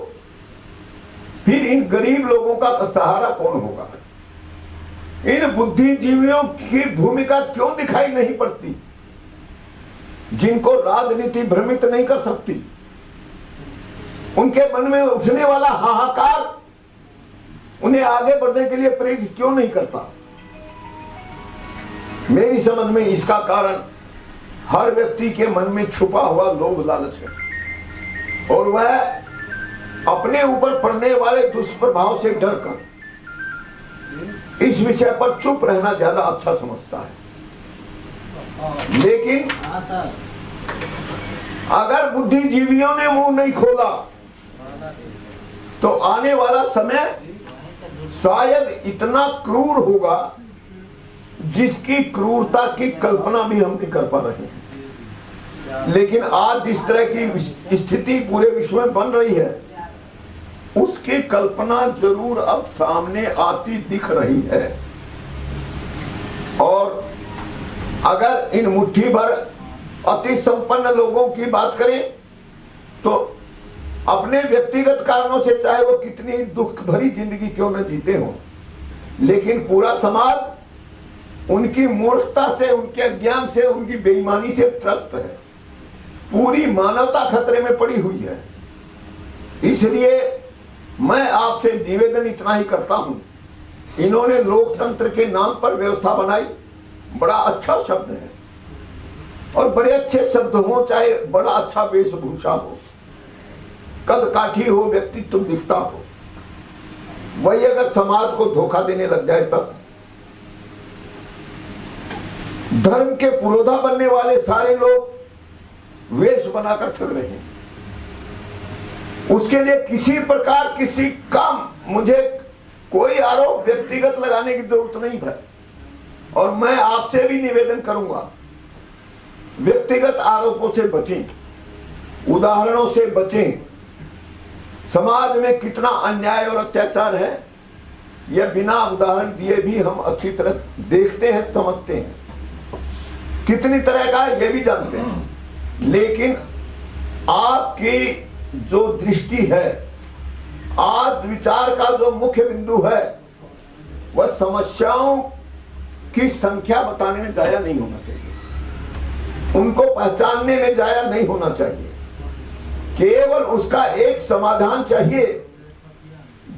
फिर इन गरीब लोगों का सहारा कौन होगा? इन बुद्धिजीवियों की भूमिका क्यों दिखाई नहीं पड़ती, जिनको राजनीति भ्रमित नहीं कर सकती? उनके मन में उठने वाला हाहाकार उन्हें आगे बढ़ने के लिए प्रेरित क्यों नहीं करता? मेरी समझ में इसका कारण हर व्यक्ति के मन में छुपा हुआ लोभ लालच है, और वह अपने ऊपर पड़ने वाले दुष्प्रभाव से डरकर इस विषय पर चुप रहना ज्यादा अच्छा समझता है। लेकिन अगर बुद्धिजीवियों ने मुंह नहीं खोला तो आने वाला समय शायद इतना क्रूर होगा जिसकी क्रूरता की कल्पना भी हम नहीं कर पा रहे हैं। लेकिन आज जिस तरह की स्थिति पूरे विश्व में बन रही है उसकी कल्पना जरूर अब सामने आती दिख रही है। और अगर इन मुट्ठी भर अति संपन्न लोगों की बात करें तो अपने व्यक्तिगत कारणों से चाहे वो कितनी दुख भरी जिंदगी क्यों न जीते हो, लेकिन पूरा समाज उनकी मूर्खता से, उनके अज्ञान से, उनकी बेईमानी से त्रस्त है। पूरी मानवता खतरे में पड़ी हुई है। इसलिए मैं आपसे निवेदन इतना ही करता हूं, इन्होंने लोकतंत्र के नाम पर व्यवस्था बनाई, बड़ा अच्छा शब्द है और बड़े अच्छे शब्द हो, चाहे बड़ा अच्छा वेशभूषा हो, कद काठी हो, व्यक्तित्व दिखता हो, वही अगर समाज को धोखा देने लग जाए तब धर्म के पुरोधा बनने वाले सारे लोग वेश बनाकर फिर रहे हैं। उसके लिए किसी प्रकार किसी का मुझे कोई आरोप व्यक्तिगत लगाने की जरूरत नहीं है। और मैं आपसे भी निवेदन करूंगा, व्यक्तिगत आरोपों से बचें, उदाहरणों से बचें। समाज में कितना अन्याय और अत्याचार है यह बिना उदाहरण दिए भी हम अच्छी तरह देखते हैं, समझते हैं। कितनी तरह का है ये भी जानते हैं। लेकिन आपकी जो दृष्टि है आज विचार का जो मुख्य बिंदु है वह समस्याओं की संख्या बताने में जाया नहीं होना चाहिए, उनको पहचानने में जाया नहीं होना चाहिए। केवल उसका एक समाधान चाहिए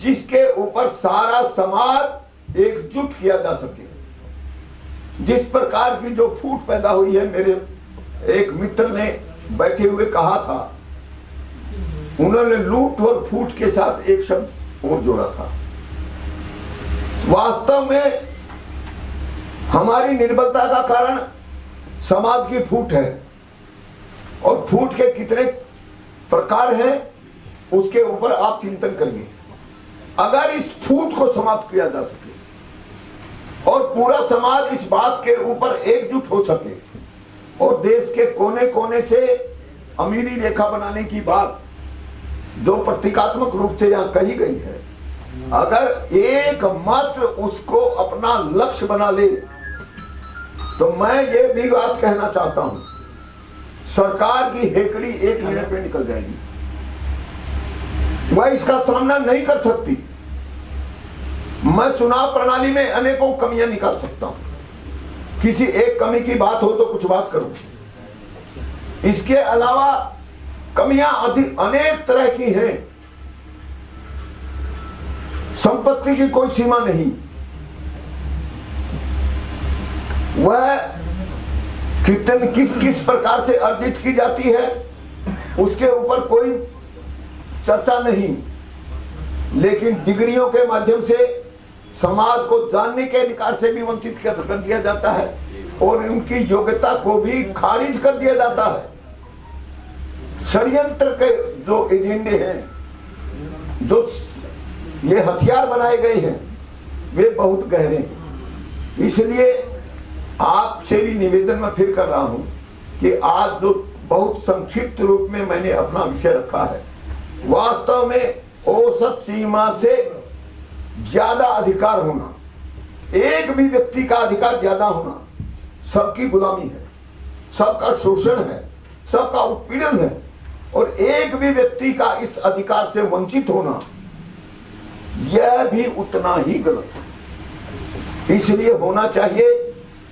जिसके ऊपर सारा समाज एकजुट किया जा सके। जिस प्रकार की जो फूट पैदा हुई है, मेरे एक मित्र ने बैठे हुए कहा था, उन्होंने लूट और फूट के साथ एक शब्द और जोड़ा था। वास्तव में हमारी निर्बलता का कारण समाज की फूट है, और फूट के कितने प्रकार हैं उसके ऊपर आप चिंतन करिए। अगर इस फूट को समाप्त किया जा सके और पूरा समाज इस बात के ऊपर एकजुट हो सके और देश के कोने कोने से अमीरी रेखा बनाने की बात जो प्रतीकात्मक रूप से यहां कही गई है, अगर एकमात्र उसको अपना लक्ष्य बना ले तो मैं ये भी बात कहना चाहता हूं, सरकार की हेकड़ी 1 मिनट में निकल जाएगी। वह इसका सामना नहीं कर सकती। मैं चुनाव प्रणाली में अनेकों कमियां निकाल सकता हूं, किसी एक कमी की बात हो तो कुछ बात करूं। इसके अलावा कमियां अनेक तरह की हैं। संपत्ति की कोई सीमा नहीं, वह किस किस प्रकार से अर्जित की जाती है उसके ऊपर कोई चर्चा नहीं, लेकिन डिग्रियों के माध्यम से समाज को जानने के अधिकार से भी वंचित कर दिया जाता है और उनकी योग्यता को भी खारिज कर दिया जाता है। षड्यंत्र के जो एजेंडे हैं, जो ये हथियार बनाए गए हैं, वे बहुत गहरे हैं। इसलिए आपसे भी निवेदन मैं फिर कर रहा हूं कि आज जो बहुत संक्षिप्त रूप में मैंने अपना विषय रखा है, वास्तव में औसत सीमा से ज्यादा अधिकार होना, एक भी व्यक्ति का अधिकार ज्यादा होना सबकी गुलामी है, सबका शोषण है, सबका उत्पीड़न है, और एक भी व्यक्ति का इस अधिकार से वंचित होना यह भी उतना ही गलत है। इसलिए होना चाहिए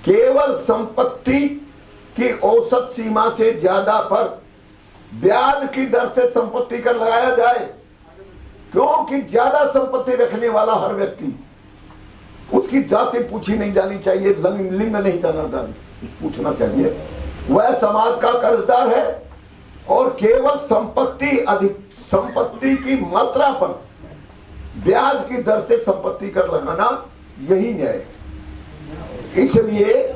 केवल संपत्ति की औसत सीमा से ज्यादा पर ब्याज की दर से संपत्ति कर लगाया जाए, क्योंकि ज्यादा संपत्ति रखने वाला हर व्यक्ति, उसकी जाति पूछी नहीं जानी चाहिए, लिंग नहीं जाना पूछना चाहिए, वह समाज का कर्जदार है और केवल संपत्ति की मात्रा पर ब्याज की दर से संपत्ति कर लगाना यही न्याय है। इसलिए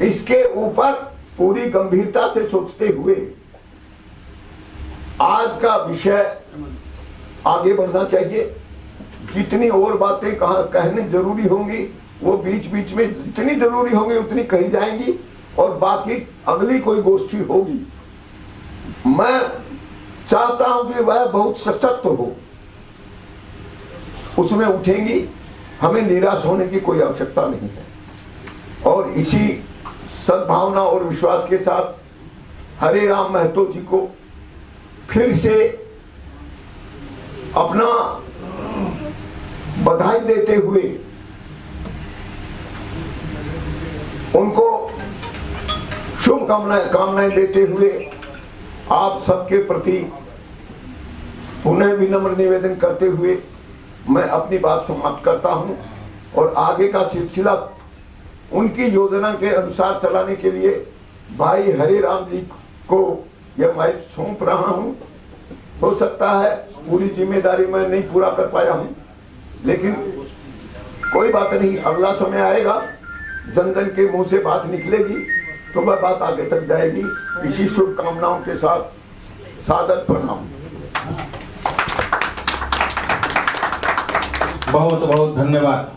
इसके ऊपर पूरी गंभीरता से सोचते हुए आज का विषय आगे बढ़ना चाहिए। जितनी और बातें कहने जरूरी होंगी वो बीच बीच में जितनी जरूरी होंगी उतनी कही जाएंगी, और बाकी अगली कोई गोष्ठी होगी, मैं चाहता हूं कि वह बहुत सशक्त हो, उसमें उठेंगी। हमें निराश होने की कोई आवश्यकता नहीं है, और इसी सद्भावना और विश्वास के साथ हरे राम महतो जी को फिर से अपना बधाई देते हुए उनको शुभकामनाएं देते हुए आप सबके प्रति पुनः विनम्र निवेदन करते हुए मैं अपनी बात समाप्त करता हूं, और आगे का सिलसिला उनकी योजना के अनुसार चलाने के लिए भाई हरे राम जी को यह माइक सौंप रहा हूं। हो सकता है पूरी जिम्मेदारी मैं नहीं पूरा कर पाया हूं, लेकिन कोई बात नहीं, अगला समय आएगा, जन जन के मुंह से बात निकलेगी तो वह बात आगे तक जाएगी। इसी शुभकामनाओं के साथ सादर प्रणाम। बहुत बहुत धन्यवाद।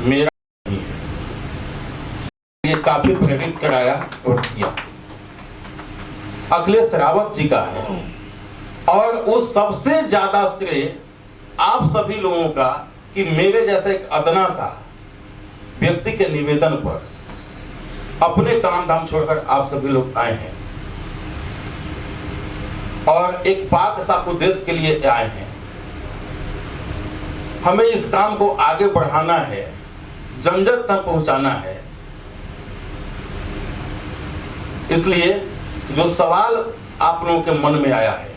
मेरा ये काफी प्रेरित कराया और किया अखिलेश रावत जी का है, और उस सबसे ज्यादा श्रेय आप सभी लोगों का कि मेरे जैसे एक अदना सा व्यक्ति के निवेदन पर अपने काम धाम छोड़कर आप सभी लोग आए हैं और एक पाक साफ उद्देश्य के लिए आए हैं। हमें इस काम को आगे बढ़ाना है, जन जन तक पहुंचाना है। इसलिए जो सवाल आप लोगों के मन में आया है,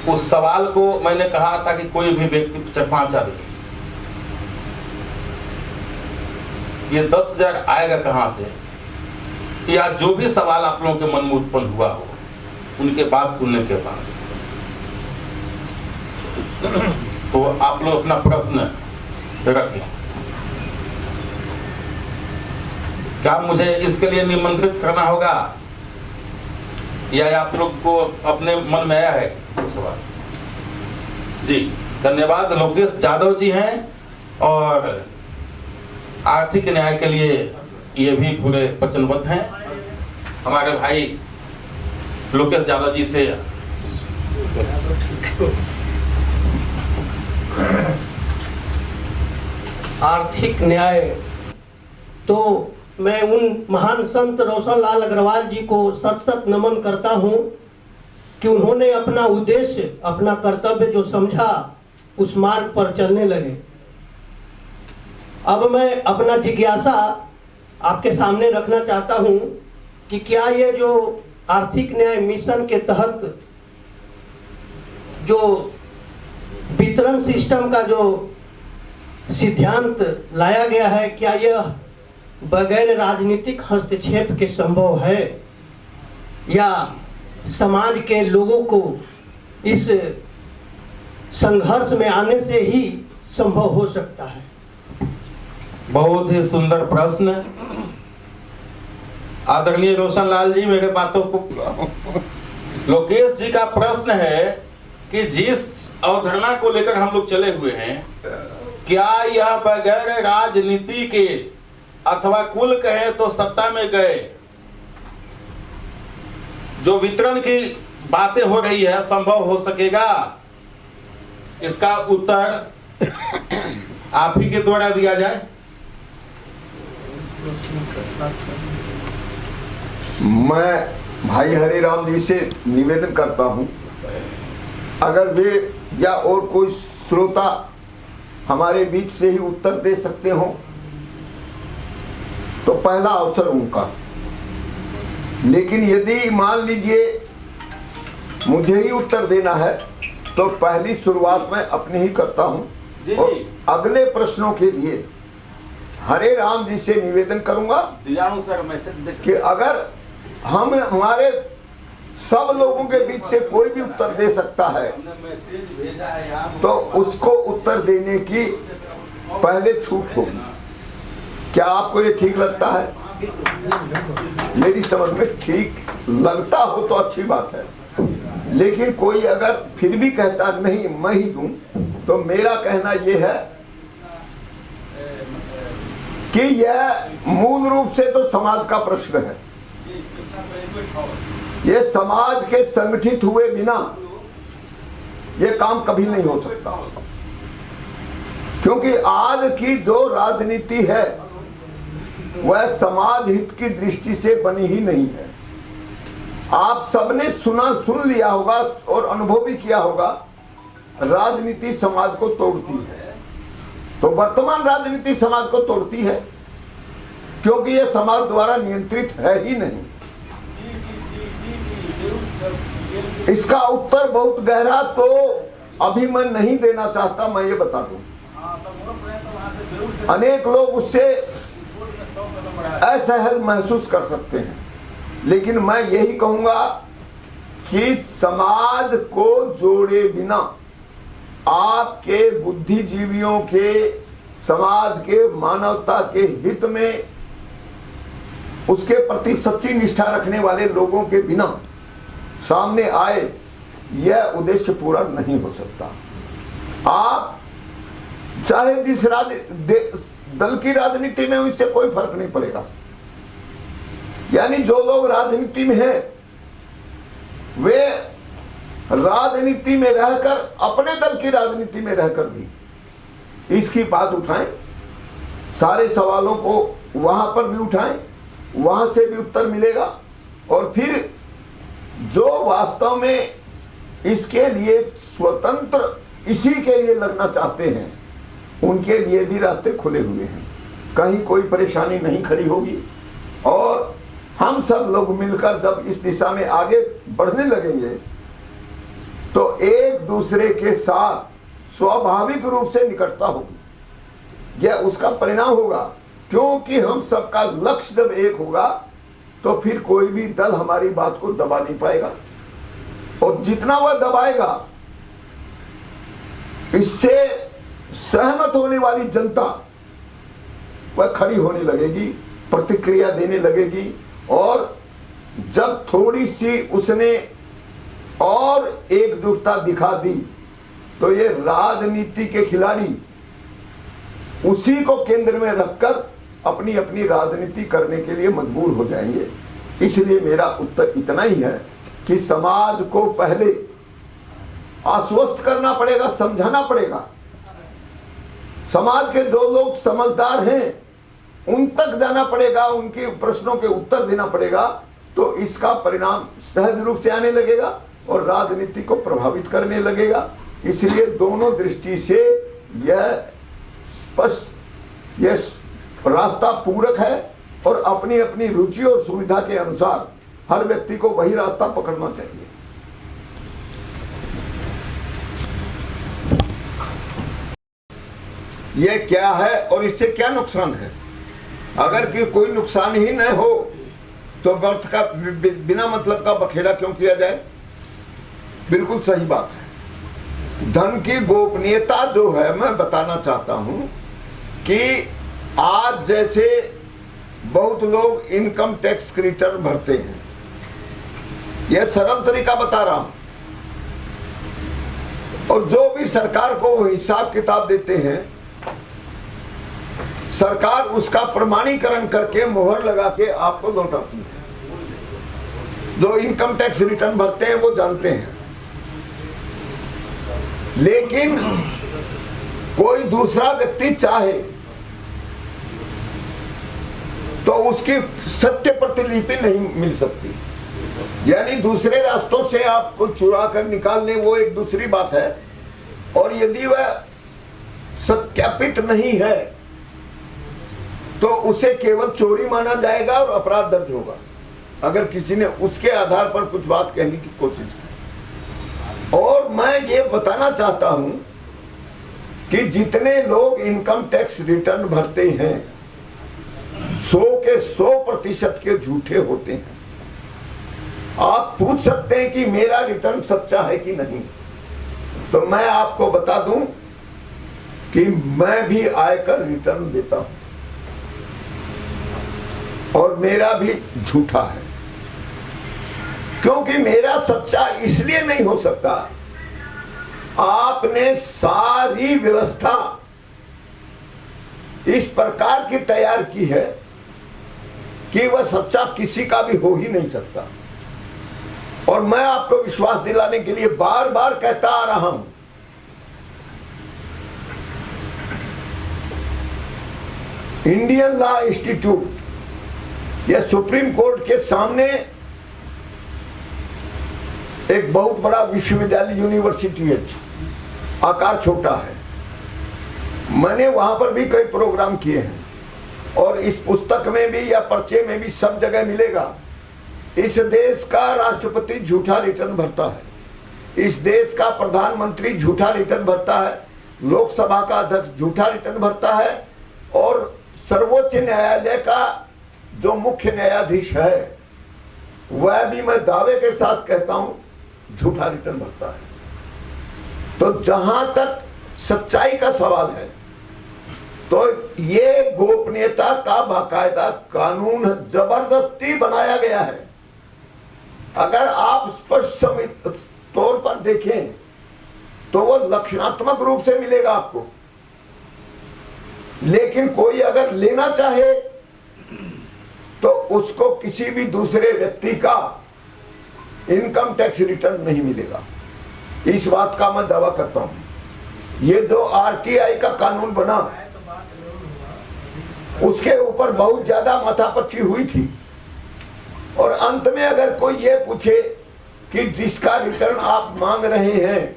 उस सवाल को मैंने कहा था कि कोई भी व्यक्ति 4-5 आदमी, ये 10,000 आएगा कहां से, या जो भी सवाल आप लोगों के मन में उत्पन्न हुआ हो, उनके बात सुनने के बाद तो आप लोग अपना प्रश्न रखें। क्या मुझे इसके लिए निमंत्रित करना होगा या आप लोग को अपने मन में आया है किसी को सवाल? जी धन्यवाद। लोकेश यादव जी हैं और आर्थिक न्याय के लिए ये भी पूरे वचनबद्ध हैं। हमारे भाई लोकेश यादव जी से आर्थिक न्याय, तो मैं उन महान संत रोशन लाल अग्रवाल जी को सत सत नमन करता हूं कि उन्होंने अपना उद्देश्य, अपना कर्तव्य जो समझा, उस मार्ग पर चलने लगे। अब मैं अपना जिज्ञासा आपके सामने रखना चाहता हूं कि क्या ये जो आर्थिक न्याय मिशन के तहत जो वितरण सिस्टम का जो सिद्धांत लाया गया है, क्या यह बगैर राजनीतिक हस्तक्षेप के संभव है या समाज के लोगों को इस संघर्ष में आने से ही संभव हो सकता है? बहुत ही सुंदर प्रश्न। आदरणीय रोशन लाल जी, मेरे बातों को लोकेश जी का प्रश्न है कि जिस अवधारणा को लेकर हम लोग चले हुए हैं, क्या यह बगैर राजनीति के अथवा कुल कहें तो सत्ता में गए जो वितरण की बातें हो रही है, संभव हो सकेगा? इसका उत्तर आप ही के द्वारा दिया जाए। मैं भाई हरिराम जी से निवेदन करता हूं, अगर वे या और कोई श्रोता हमारे बीच से ही उत्तर दे सकते हो तो पहला अवसर उनका। लेकिन यदि मान लीजिए मुझे ही उत्तर देना है तो पहली शुरुआत मैं अपनी ही करता हूं और अगले प्रश्नों के लिए हरे राम जी से निवेदन करूंगा कि अगर हम हमारे सब लोगों के बीच से कोई भी उत्तर दे सकता है तो उसको उत्तर देने की पहले छूट होगी। क्या आपको ये ठीक लगता है? मेरी समझ में ठीक लगता हो तो अच्छी बात है, लेकिन कोई अगर फिर भी कहता नहीं मैं ही दूं, तो मेरा कहना यह है कि यह मूल रूप से तो समाज का प्रश्न है। ये समाज के संगठित हुए बिना ये काम कभी नहीं हो सकता, क्योंकि आज की जो राजनीति है वह समाज हित की दृष्टि से बनी ही नहीं है। आप सबने सुन लिया होगा और अनुभव भी किया होगा, राजनीति समाज को तोड़ती है। तो वर्तमान राजनीति समाज को तोड़ती है क्योंकि यह समाज द्वारा नियंत्रित है ही नहीं। इसका उत्तर बहुत गहरा तो अभी मैं नहीं देना चाहता, मैं ये बता दूं। अनेक लोग उससे असहज महसूस कर सकते हैं, लेकिन मैं यही कहूंगा कि समाज को जोड़े बिना आपके बुद्धिजीवियों के, समाज के, मानवता के हित में उसके प्रति सच्ची निष्ठा रखने वाले लोगों के बिना सामने आए यह उद्देश्य पूरा नहीं हो सकता। आप चाहे जिस दल की राजनीति में, इससे कोई फर्क नहीं पड़ेगा। यानी जो लोग राजनीति में हैं वे राजनीति में रहकर, अपने दल की राजनीति में रहकर भी इसकी बात उठाएं। सारे सवालों को वहां पर भी उठाएं, वहां से भी उत्तर मिलेगा। और फिर जो वास्तव में इसके लिए स्वतंत्र इसी के लिए लड़ना चाहते हैं, उनके लिए भी रास्ते खुले हुए हैं, कहीं कोई परेशानी नहीं खड़ी होगी। और हम सब लोग मिलकर जब इस दिशा में आगे बढ़ने लगेंगे तो एक दूसरे के साथ स्वाभाविक रूप से निकटता होगी। यह उसका परिणाम होगा, क्योंकि हम सबका लक्ष्य जब एक होगा तो फिर कोई भी दल हमारी बात को दबा नहीं पाएगा। और जितना वह दबाएगा, इससे सहमत होने वाली जनता वह खड़ी होने लगेगी, प्रतिक्रिया देने लगेगी। और जब थोड़ी सी उसने और एकजुटता दिखा दी तो ये राजनीति के खिलाड़ी उसी को केंद्र में रखकर अपनी अपनी राजनीति करने के लिए मजबूर हो जाएंगे। इसलिए मेरा उत्तर इतना ही है कि समाज को पहले आश्वस्त करना पड़ेगा, समझाना पड़ेगा। समाज के जो लोग समझदार हैं उन तक जाना पड़ेगा, उनके प्रश्नों के उत्तर देना पड़ेगा, तो इसका परिणाम सहज रूप से आने लगेगा और राजनीति को प्रभावित करने लगेगा। इसलिए दोनों दृष्टि से यह स्पष्ट, यह रास्ता पूरक है और अपनी अपनी रुचि और सुविधा के अनुसार हर व्यक्ति को वही रास्ता पकड़ना चाहिए। यह क्या है और इससे क्या नुकसान है? अगर कि कोई नुकसान ही न हो तो व्यर्थ का बिना मतलब का बखेड़ा क्यों किया जाए? बिल्कुल सही बात है। धन की गोपनीयता जो है, मैं बताना चाहता हूं कि आज जैसे बहुत लोग इनकम टैक्स रिटर्न भरते हैं, यह सरल तरीका बता रहा हूं, और जो भी सरकार को हिसाब किताब देते हैं, सरकार उसका प्रमाणीकरण करके मोहर लगा के आपको लौटाती है। जो इनकम टैक्स रिटर्न भरते हैं वो जानते हैं। लेकिन कोई दूसरा व्यक्ति चाहे तो उसकी सत्य प्रतिलिपि नहीं मिल सकती, यानी दूसरे रास्तों से आपको चुरा कर निकाल लें, वो एक दूसरी बात है। और यदि वह सत्यापित नहीं है तो उसे केवल चोरी माना जाएगा और अपराध दर्ज होगा अगर किसी ने उसके आधार पर कुछ बात कहने की कोशिश की। और मैं ये बताना चाहता हूं कि जितने लोग इनकम टैक्स रिटर्न भरते हैं 100 के 100% के झूठे होते हैं। आप पूछ सकते हैं कि मेरा रिटर्न सच्चा है कि नहीं, तो मैं आपको बता दूं कि मैं भी आयकर रिटर्न देता हूं और मेरा भी झूठा है। क्योंकि मेरा सच्चा इसलिए नहीं हो सकता, आपने सारी व्यवस्था इस प्रकार की तैयार की है कि वह सच्चा किसी का भी हो ही नहीं सकता। और मैं आपको विश्वास दिलाने के लिए बार बार कहता आ रहा हूं, इंडियन लॉ इंस्टीट्यूट यह सुप्रीम कोर्ट के सामने एक बहुत बड़ा विश्वविद्यालय यूनिवर्सिटी है, आकार छोटा है। मैंने वहां पर भी कई प्रोग्राम किए हैं और इस पुस्तक में भी या पर्चे में भी सब जगह मिलेगा। इस देश का राष्ट्रपति झूठा रिटर्न भरता है, इस देश का प्रधानमंत्री झूठा रिटर्न भरता है, लोकसभा का अध्यक्ष झूठा रिटर्न भरता है और सर्वोच्च न्यायालय का जो मुख्य न्यायाधीश है वह भी, मैं दावे के साथ कहता हूं, झूठा रिटर्न भरता है। तो जहां तक सच्चाई का सवाल है तो ये गोपनीयता का बाकायदा कानून जबरदस्ती बनाया गया है। अगर आप स्पष्ट तौर पर देखें तो वो लक्षणात्मक रूप से मिलेगा आपको, लेकिन कोई अगर लेना चाहे तो उसको किसी भी दूसरे व्यक्ति का इनकम टैक्स रिटर्न नहीं मिलेगा। इस बात का मैं दावा करता हूं। ये जो आरटीआई का कानून बना, उसके ऊपर बहुत ज्यादा माथापच्ची हुई थी। और अंत में अगर कोई ये पूछे कि जिसका रिटर्न आप मांग रहे हैं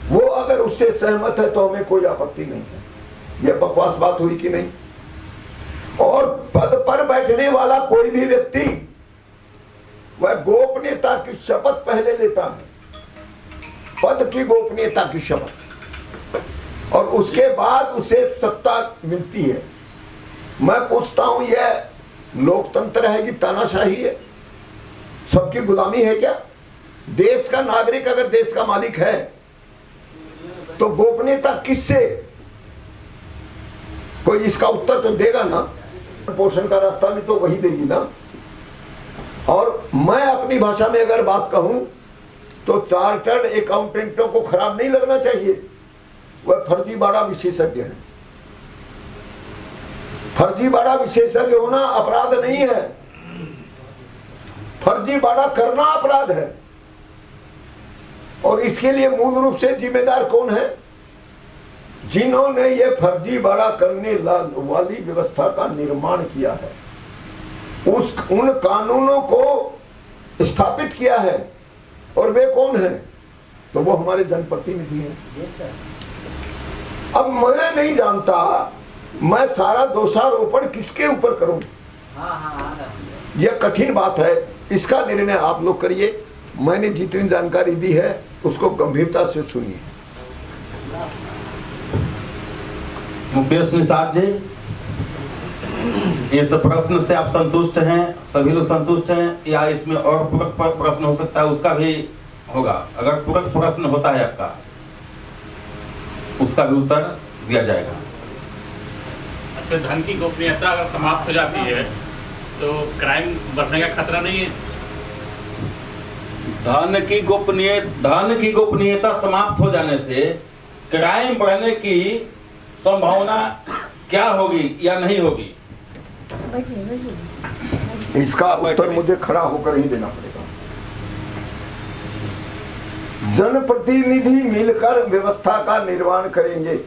वो अगर उससे सहमत है तो हमें कोई आपत्ति नहीं है। यह बकवास बात हुई कि नहीं? और पद पर बैठने वाला कोई भी व्यक्ति वह गोपनीयता की शपथ पहले लेता है, पद की गोपनीयता की शपथ, और उसके बाद उसे सत्ता मिलती है। मैं पूछता हूं, यह लोकतंत्र है कि तानाशाही है? सबकी गुलामी है क्या? देश का नागरिक अगर देश का मालिक है तो गोपनीयता किससे? कोई इसका उत्तर तो देगा ना। पोषण का रास्ता भी तो वही देगी ना। और मैं अपनी भाषा में अगर बात कहूं तो चार्टर्ड अकाउंटेंटों को खराब नहीं लगना चाहिए, वह फर्जीवाड़ा विशेषज्ञ है। फर्जीवाड़ा विशेषज्ञ होना अपराध नहीं है, फर्जीवाड़ा करना अपराध है। और इसके लिए मूल रूप से जिम्मेदार कौन है? जिन्होंने ये फर्जीवाड़ा करने वाली व्यवस्था का निर्माण किया है, उन कानूनों को स्थापित किया है। और वे कौन है? तो वो हमारे जनप्रतिनिधि हैं। अब मैं नहीं जानता, मैं सारा दोषारोपण किसके ऊपर करूं? यह कठिन बात है, इसका निर्णय आप लोग करिए। मैंने जितनी जानकारी दी है उसको गंभीरता से सुनिए। मुकेश निषाद जी, इस प्रश्न से आप संतुष्ट हैं? सभी लोग संतुष्ट हैं या इसमें और पूरक प्रश्न हो सकता है? उसका भी होगा। अगर पूरक प्रश्न होता है आपका, उसका भी उत्तर दिया जाएगा। अच्छा, धन की गोपनीयता अगर समाप्त हो जाती है तो क्राइम बढ़ने का खतरा नहीं है? धन की गोपनीयता समाप्त हो जाने से क्राइम बढ़ने की संभावना क्या होगी या नहीं होगी? इसका उत्तर मुझे खड़ा होकर ही देना पड़ेगा। जनप्रतिनिधि मिलकर व्यवस्था का निर्माण करेंगे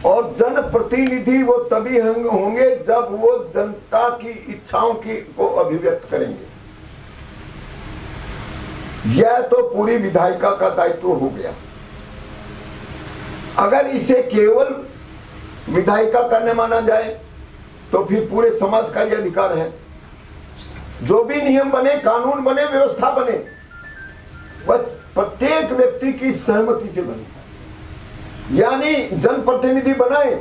और जनप्रतिनिधि वो तभी होंगे जब वो जनता की इच्छाओं को अभिव्यक्त करेंगे। यह तो पूरी विधायिका का दायित्व हो गया। अगर इसे केवल विधायिका करने माना जाए तो फिर पूरे समाज का यह अधिकार है। जो भी नियम बने, कानून बने, व्यवस्था बने, वह प्रत्येक व्यक्ति की सहमति से बने। यानी जनप्रतिनिधि बनाए,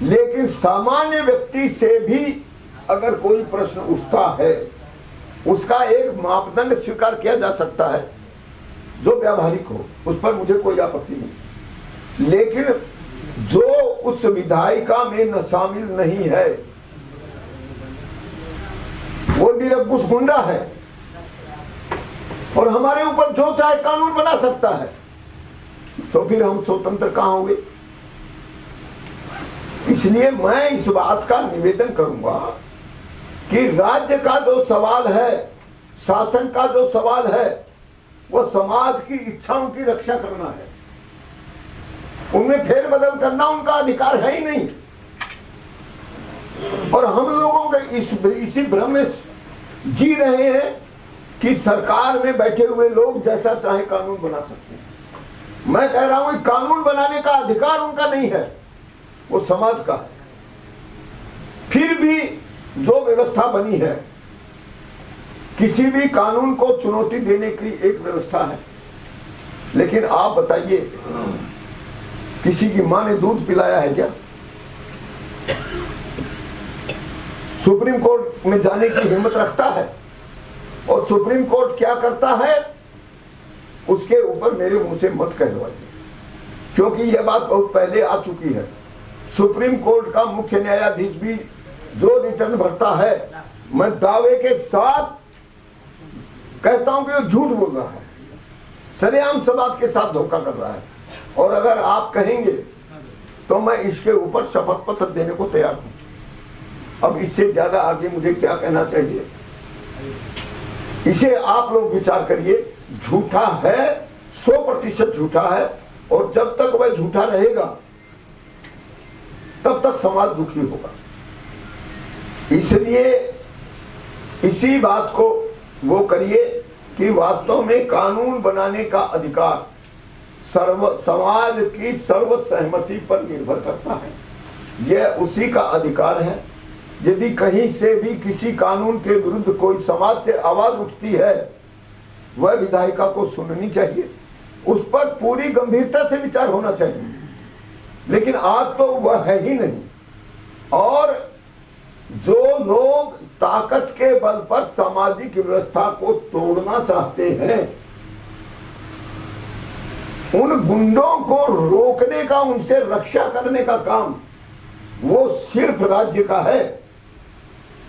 लेकिन सामान्य व्यक्ति से भी अगर कोई प्रश्न उठता है, उसका एक मापदंड स्वीकार किया जा सकता है जो व्यावहारिक हो, उस पर मुझे कोई आपत्ति नहीं। लेकिन जो उस विधायिका में न शामिल नहीं है, वो निरंकुश गुंडा है और हमारे ऊपर जो चाहे कानून बना सकता है, तो फिर हम स्वतंत्र कहां होंगे? इसलिए मैं इस बात का निवेदन करूंगा कि राज्य का जो सवाल है, शासन का जो सवाल है, वो समाज की इच्छाओं की रक्षा करना है। उनमें फेरबदल करना उनका अधिकार है ही नहीं। और हम लोगों के इसी भ्रम में जी रहे हैं कि सरकार में बैठे हुए लोग जैसा चाहे कानून बना सकते हैं। मैं कह रहा हूं कानून बनाने का अधिकार उनका नहीं है, वो समाज का है। फिर भी जो व्यवस्था बनी है, किसी भी कानून को चुनौती देने की एक व्यवस्था है। लेकिन आप बताइए, किसी की मां ने दूध पिलाया है क्या? सुप्रीम कोर्ट में जाने की हिम्मत रखता है? और सुप्रीम कोर्ट क्या करता है, उसके ऊपर मेरे मुंह से मत कहलवाइए, क्योंकि यह बात बहुत पहले आ चुकी है। सुप्रीम कोर्ट का मुख्य न्यायाधीश भी जो रिटर्न भरता है, मैं दावे के साथ कहता हूं कि वो झूठ बोल रहा है, सरेआम समाज के साथ धोखा कर रहा है। और अगर आप कहेंगे तो मैं इसके ऊपर शपथ पत्र देने को तैयार हूं। अब इससे ज्यादा आगे मुझे क्या कहना चाहिए, इसे आप लोग विचार करिए। झूठा है, 100% झूठा है, और जब तक वह झूठा रहेगा तब तक समाज दुखी होगा। इसलिए इसी बात को वो करिए कि वास्तव में कानून बनाने का अधिकार समाज की सर्व सहमति पर निर्भर करता है। यह उसी का अधिकार है। यदि कहीं से भी किसी कानून के विरुद्ध कोई समाज से आवाज उठती है, वह विधायिका को सुननी चाहिए, उस पर पूरी गंभीरता से विचार होना चाहिए। लेकिन आज तो वह है ही नहीं। और जो लोग ताकत के बल पर सामाजिक व्यवस्था को तोड़ना चाहते हैं, उन गुंडों को रोकने का, उनसे रक्षा करने का काम वो सिर्फ राज्य का है,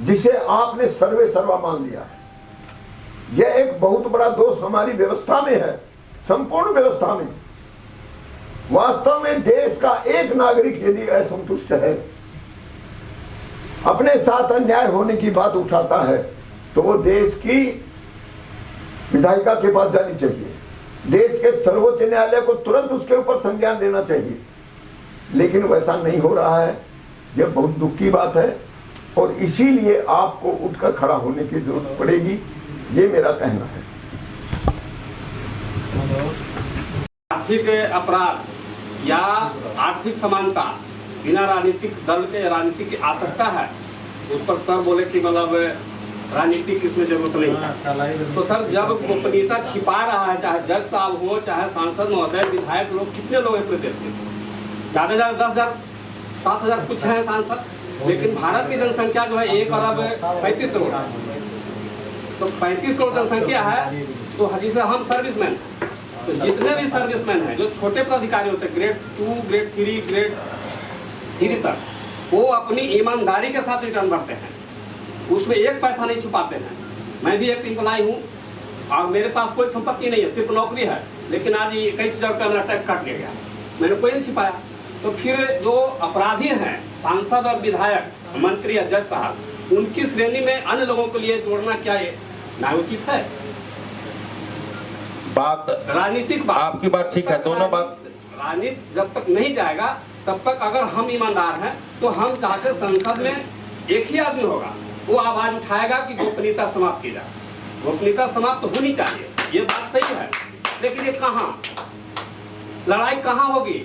जिसे आपने सर्वे सर्वा मान लिया है। यह एक बहुत बड़ा दोष हमारी व्यवस्था में है, संपूर्ण व्यवस्था में। वास्तव में देश का एक नागरिक यदि असंतुष्ट है, अपने साथ अन्याय होने की बात उठाता है, तो वो देश की विधायिका के पास जानी चाहिए, देश के सर्वोच्च न्यायालय को तुरंत उसके ऊपर संज्ञान देना चाहिए। लेकिन वैसा नहीं हो रहा है। यह बहुत दुख की बात है और इसीलिए आपको उठकर खड़ा होने की जरूरत पड़ेगी, ये मेरा कहना है। आर्थिक अपराध या आर्थिक समानता बिना राजनीतिक दल के राजनीतिक की आवश्यकता है, उस पर सर बोले कि मतलब राजनीति की इसमें जरूरत नहीं है। तो सर जब गोपनीयता छिपा रहा है, चाहे जज साहब हो, चाहे सांसद महोदय, विधायक लोग, कितने लोग हैं पूरे देश में? ज्यादा से ज्यादा 10,000 7,000 कुछ हैं सांसद, लेकिन भारत की जनसंख्या जो है 1,35 करोड़। तो 35 करोड़ जनसंख्या है, तो जिसे हम सर्विसमैन, तो जितने भी सर्विसमैन हैं, जो छोटे पदाधिकारी होते हैं, ग्रेड 2, ग्रेड 3, ग्रेड 3 तक, वो अपनी ईमानदारी के साथ रिटर्न भरते हैं, उसमें एक पैसा नहीं छुपाते हैं। मैं भी एक एम्प्लॉय हूँ और मेरे पास कोई संपत्ति नहीं है, सिर्फ नौकरी है, लेकिन आज 21,000 रुपया मेरा टैक्स काट लिया गया, मैंने कोई नहीं छिपाया। तो फिर जो अपराधी हैं, सांसद और विधायक, मंत्री या जज साहब, उनकी श्रेणी में अन्य लोगों के लिए जोड़ना क्या ये न्यायोचित है? बात राजनीतिक बात, आपकी बात ठीक है, दोनों बात। राजनीति जब तक नहीं जाएगा तब तक अगर हम ईमानदार हैं तो हम चाहते संसद में एक ही आदमी होगा, वो आवाज उठाएगा कि गोपनीयता समाप्त की जाए। गोपनीयता समाप्त तो होनी चाहिए, ये बात सही है, लेकिन ये कहाँ, लड़ाई कहाँ होगी,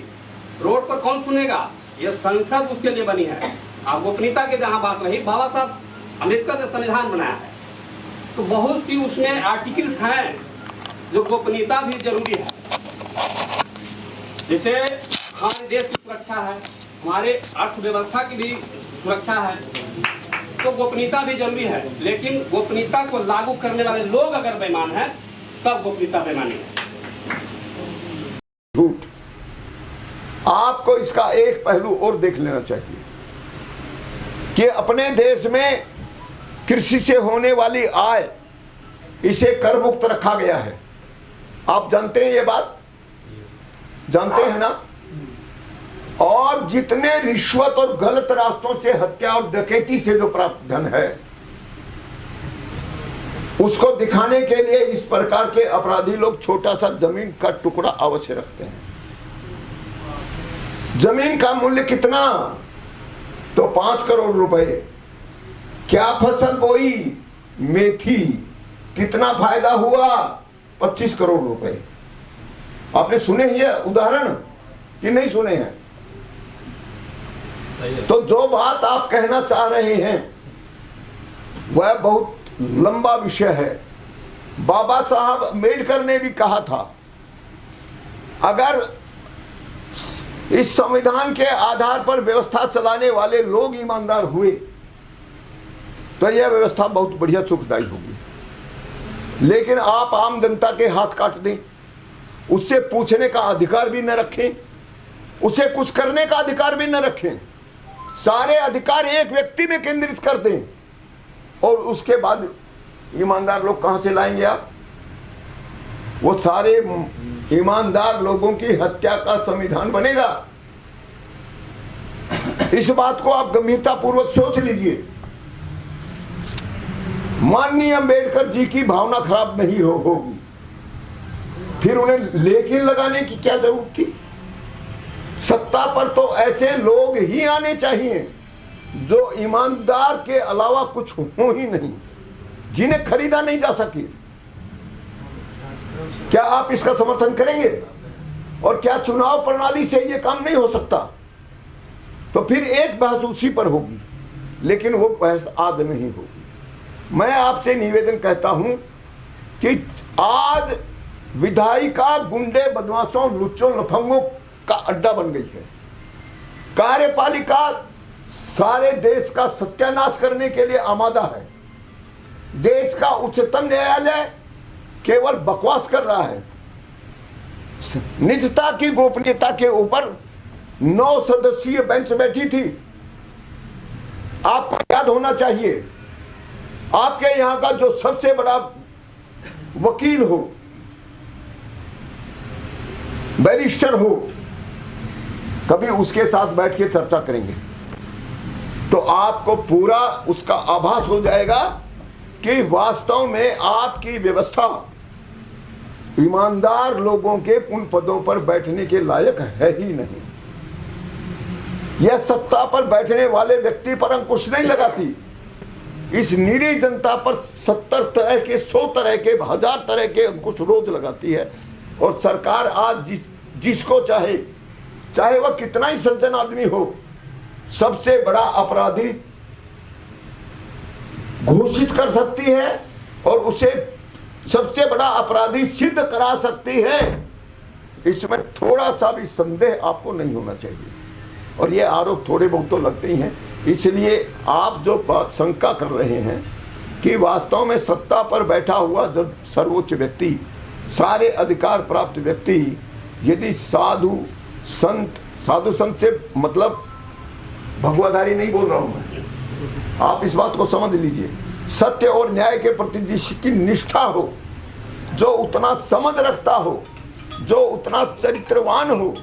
रोड पर कौन सुनेगा? ये संसद उसके लिए बनी है। आप गोपनीयता के जहाँ बात रही, बाबा साहब अम्बेडकर ने संविधान बनाया है, तो बहुत सी उसमें आर्टिकल्स हैं जो गोपनीयता भी जरूरी है। जैसे हमारे देश की सुरक्षा है, हमारे अर्थव्यवस्था की भी सुरक्षा है, तो गोपनीयता भी जरूरी है। लेकिन गोपनीयता को लागू करने वाले लोग अगर बेईमान हैं, तब गोपनीयता बेईमानी है। झूठ। आपको इसका एक पहलू और देख लेना चाहिए कि अपने देश में कृषि से होने वाली आय, इसे कर मुक्त रखा गया है। आप जानते हैं ये बात, जानते हैं ना? और जितने रिश्वत और गलत रास्तों से हत्या और डकैती से जो प्राप्त धन है, उसको दिखाने के लिए इस प्रकार के अपराधी लोग छोटा सा जमीन का टुकड़ा अवश्य रखते हैं। जमीन का मूल्य कितना? तो 5 करोड़ रुपए। क्या फसल बोई? मेथी। कितना फायदा हुआ? 25 करोड़ रुपए। आपने सुने हैं ये उदाहरण कि नहीं सुने हैं? तो जो बात आप कहना चाह रहे हैं वह बहुत लंबा विषय है। बाबा साहब अम्बेडकर ने भी कहा था, अगर इस संविधान के आधार पर व्यवस्था चलाने वाले लोग ईमानदार हुए तो यह व्यवस्था बहुत बढ़िया सुखदायी होगी। लेकिन आप आम जनता के हाथ काट दें, उससे पूछने का अधिकार भी न रखें, उसे कुछ करने का अधिकार भी न रखें, सारे अधिकार एक व्यक्ति में केंद्रित कर दें, और उसके बाद ईमानदार लोग कहां से लाएंगे आप? वो सारे ईमानदार लोगों की हत्या का संविधान बनेगा। इस बात को आप गंभीरता पूर्वक सोच लीजिए। माननीय अम्बेडकर जी की भावना खराब नहीं होगी, फिर उन्हें लेकिन लगाने की क्या जरूरत थी? सत्ता पर तो ऐसे लोग ही आने चाहिए जो ईमानदार के अलावा कुछ हो ही नहीं, जिन्हें खरीदा नहीं जा सके। क्या आप इसका समर्थन करेंगे? और क्या चुनाव प्रणाली से यह काम नहीं हो सकता? तो फिर एक बहस उसी पर होगी, लेकिन वो बहस आज नहीं होगी। मैं आपसे निवेदन कहता हूं कि आज विधायिका गुंडे, बदमाशों, लुच्चों, लफंगों का अड्डा बन गई है। कार्यपालिका सारे देश का सत्यानाश करने के लिए आमादा है। देश का उच्चतम न्यायालय केवल बकवास कर रहा है। निजता की गोपनीयता के ऊपर 9 सदस्यीय बेंच बैठी थी। आपको याद होना चाहिए, आपके यहां का जो सबसे बड़ा वकील हो, बैरिस्टर हो, कभी उसके साथ बैठ के चर्चा करेंगे तो आपको पूरा उसका आभास हो जाएगा कि वास्तव में आपकी व्यवस्था ईमानदार लोगों के उन पदों पर बैठने के लायक है ही नहीं। यह सत्ता पर बैठने वाले व्यक्ति पर अंकुश नहीं लगाती, इस निरीह जनता पर 70 तरह के, 100 तरह के, 1000 तरह के अंकुश रोज लगाती है। और सरकार आज जिसको चाहे वह कितना ही सज्जन आदमी हो, सबसे बड़ा अपराधी घोषित कर सकती है और उसे सबसे बड़ा अपराधी सिद्ध करा सकती है। इसमें थोड़ा सा भी संदेह आपको नहीं होना चाहिए। और ये आरोप थोड़े बहुत तो लगते ही हैं, इसलिए आप जो बात शंका कर रहे हैं कि वास्तव में सत्ता पर बैठा हुआ जब सर्वोच्च व्यक्ति, सारे अधिकार प्राप्त व्यक्ति, यदि साधु संत से मतलब भगवाधारी नहीं बोल रहा हूं मैं, आप इस बात को समझ लीजिए, सत्य और न्याय के प्रति जिसकी निष्ठा हो, जो उतना समझ रखता हो, जो उतना चरित्रवान हो,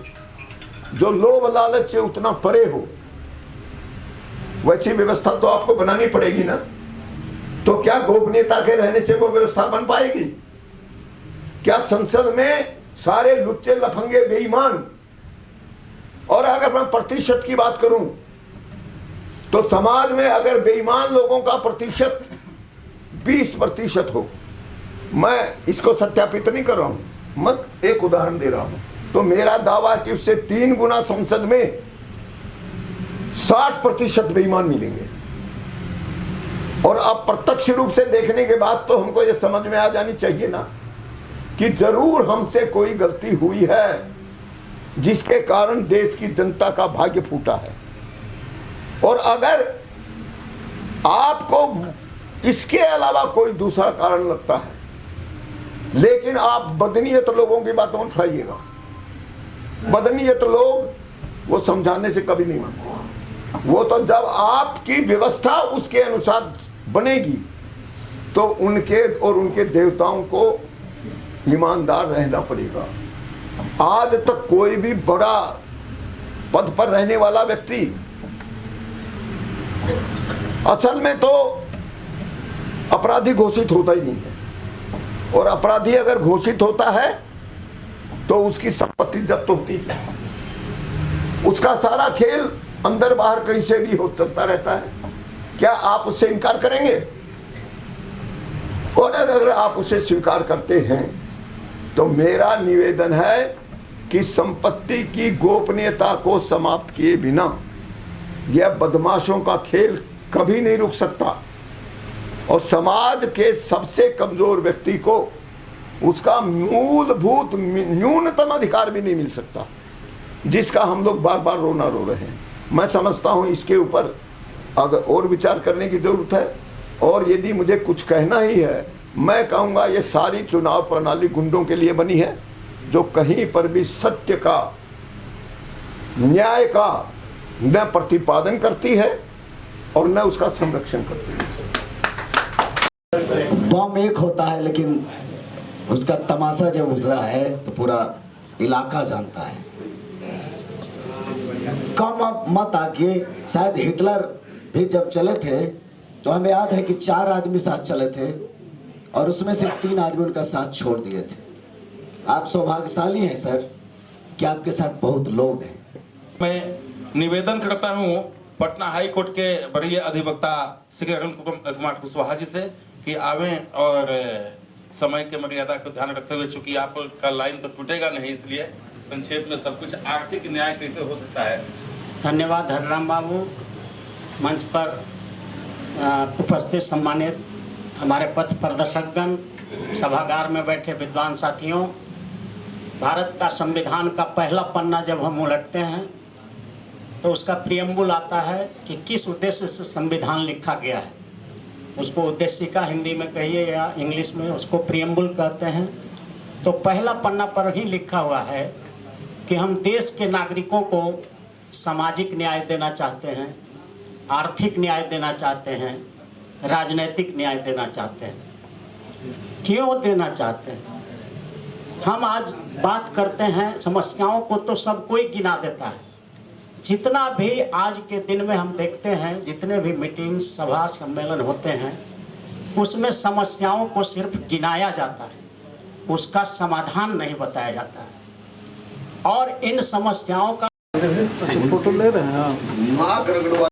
जो लोभ लालच से उतना परे हो, वैसी व्यवस्था तो आपको बनानी पड़ेगी ना। तो क्या गोपनीयता के रहने से वो व्यवस्था बन पाएगी? क्या संसद में सारे लुच्चे, लफंगे, बेईमान, और अगर मैं प्रतिशत की बात करूं तो समाज में अगर बेईमान लोगों का प्रतिशत 20% हो, मैं इसको सत्यापित नहीं कर रहा हूं, मत एक उदाहरण दे रहा हूं, तो मेरा दावा है कि उससे 3 गुना संसद में 60% बेईमान मिलेंगे। और अब प्रत्यक्ष रूप से देखने के बाद तो हमको यह समझ में आ जानी चाहिए ना कि जरूर हमसे कोई गलती हुई है जिसके कारण देश की जनता का भाग्य फूटा है। और अगर आपको इसके अलावा कोई दूसरा कारण लगता है, लेकिन आप बदनीयत लोगों की बात मत उठाइएगा। बदनीयत लोग वो समझाने से कभी नहीं मानते। वो तो जब आपकी व्यवस्था उसके अनुसार बनेगी तो उनके और उनके देवताओं को ईमानदार रहना पड़ेगा। आज तक कोई भी बड़ा पद पर रहने वाला व्यक्ति असल में तो अपराधी घोषित होता ही नहीं है। और अपराधी अगर घोषित होता है तो उसकी संपत्ति जब्त होती है, उसका सारा खेल अंदर बाहर कहीं से भी हो चलता रहता है। क्या आप उससे इनकार करेंगे? और अगर आप उसे स्वीकार करते हैं तो मेरा निवेदन है कि संपत्ति की गोपनीयता को समाप्त किए बिना यह बदमाशों का खेल कभी नहीं रुक सकता। और समाज के सबसे कमजोर व्यक्ति को उसका मूलभूत न्यूनतम अधिकार भी नहीं मिल सकता, जिसका हम लोग बार बार रोना रो रहे हैं। मैं समझता हूं इसके ऊपर अगर और विचार करने की जरूरत है। और यदि मुझे कुछ कहना ही है, मैं कहूंगा ये सारी चुनाव प्रणाली गुंडों के लिए बनी है, जो कहीं पर भी सत्य का, न्याय का न प्रतिपादन करती है और न उसका संरक्षण करती है। बम एक होता है, लेकिन उसका तमाशा जब उतरा है तो पूरा इलाका जानता है। कम अब मत आके, शायद हिटलर भी जब चले थे तो हमें याद है कि 4 आदमी साथ चले थे और उसमें से 3 आदमी उनका साथ छोड़ दिए थे। आप सौभाग्यशाली हैं सर कि आपके साथ बहुत लोग हैं। मैं निवेदन करता हूं पटना हाई कोर्ट के वरीय अधिवक्ता श्री अरुण कुमार कुशवाहा जी से कि आवें और समय के मर्यादा को ध्यान रखते हुए, चूंकि आपका लाइन तो टूटेगा नहीं, इसलिए संक्षेप में सब कुछ आर्थिक न्याय कैसे हो सकता है। धन्यवाद हरिराम बाबू। मंच पर उपस्थित सम्मानित हमारे पथ प्रदर्शकगण, सभागार में बैठे विद्वान साथियों, भारत का संविधान का पहला पन्ना जब हम उलटते हैं तो उसका प्रियम्बुल आता है कि किस उद्देश्य से संविधान लिखा गया है। उसको उद्देशिका हिंदी में कहिए या इंग्लिश में उसको प्रियम्बुल कहते हैं। तो पहला पन्ना पर ही लिखा हुआ है कि हम देश के नागरिकों को सामाजिक न्याय देना चाहते हैं, आर्थिक न्याय देना चाहते हैं, राजनीतिक न्याय देना चाहते हैं। क्यों देना चाहते हैं? हम आज बात करते हैं, समस्याओं को तो सब कोई गिना देता है। जितना भी आज के दिन में हम देखते हैं, जितने भी मीटिंग, सभा, सम्मेलन होते हैं, उसमें समस्याओं को सिर्फ गिनाया जाता है, उसका समाधान नहीं बताया जाता है। और इन समस्याओं का फोटो ले रहे हैं।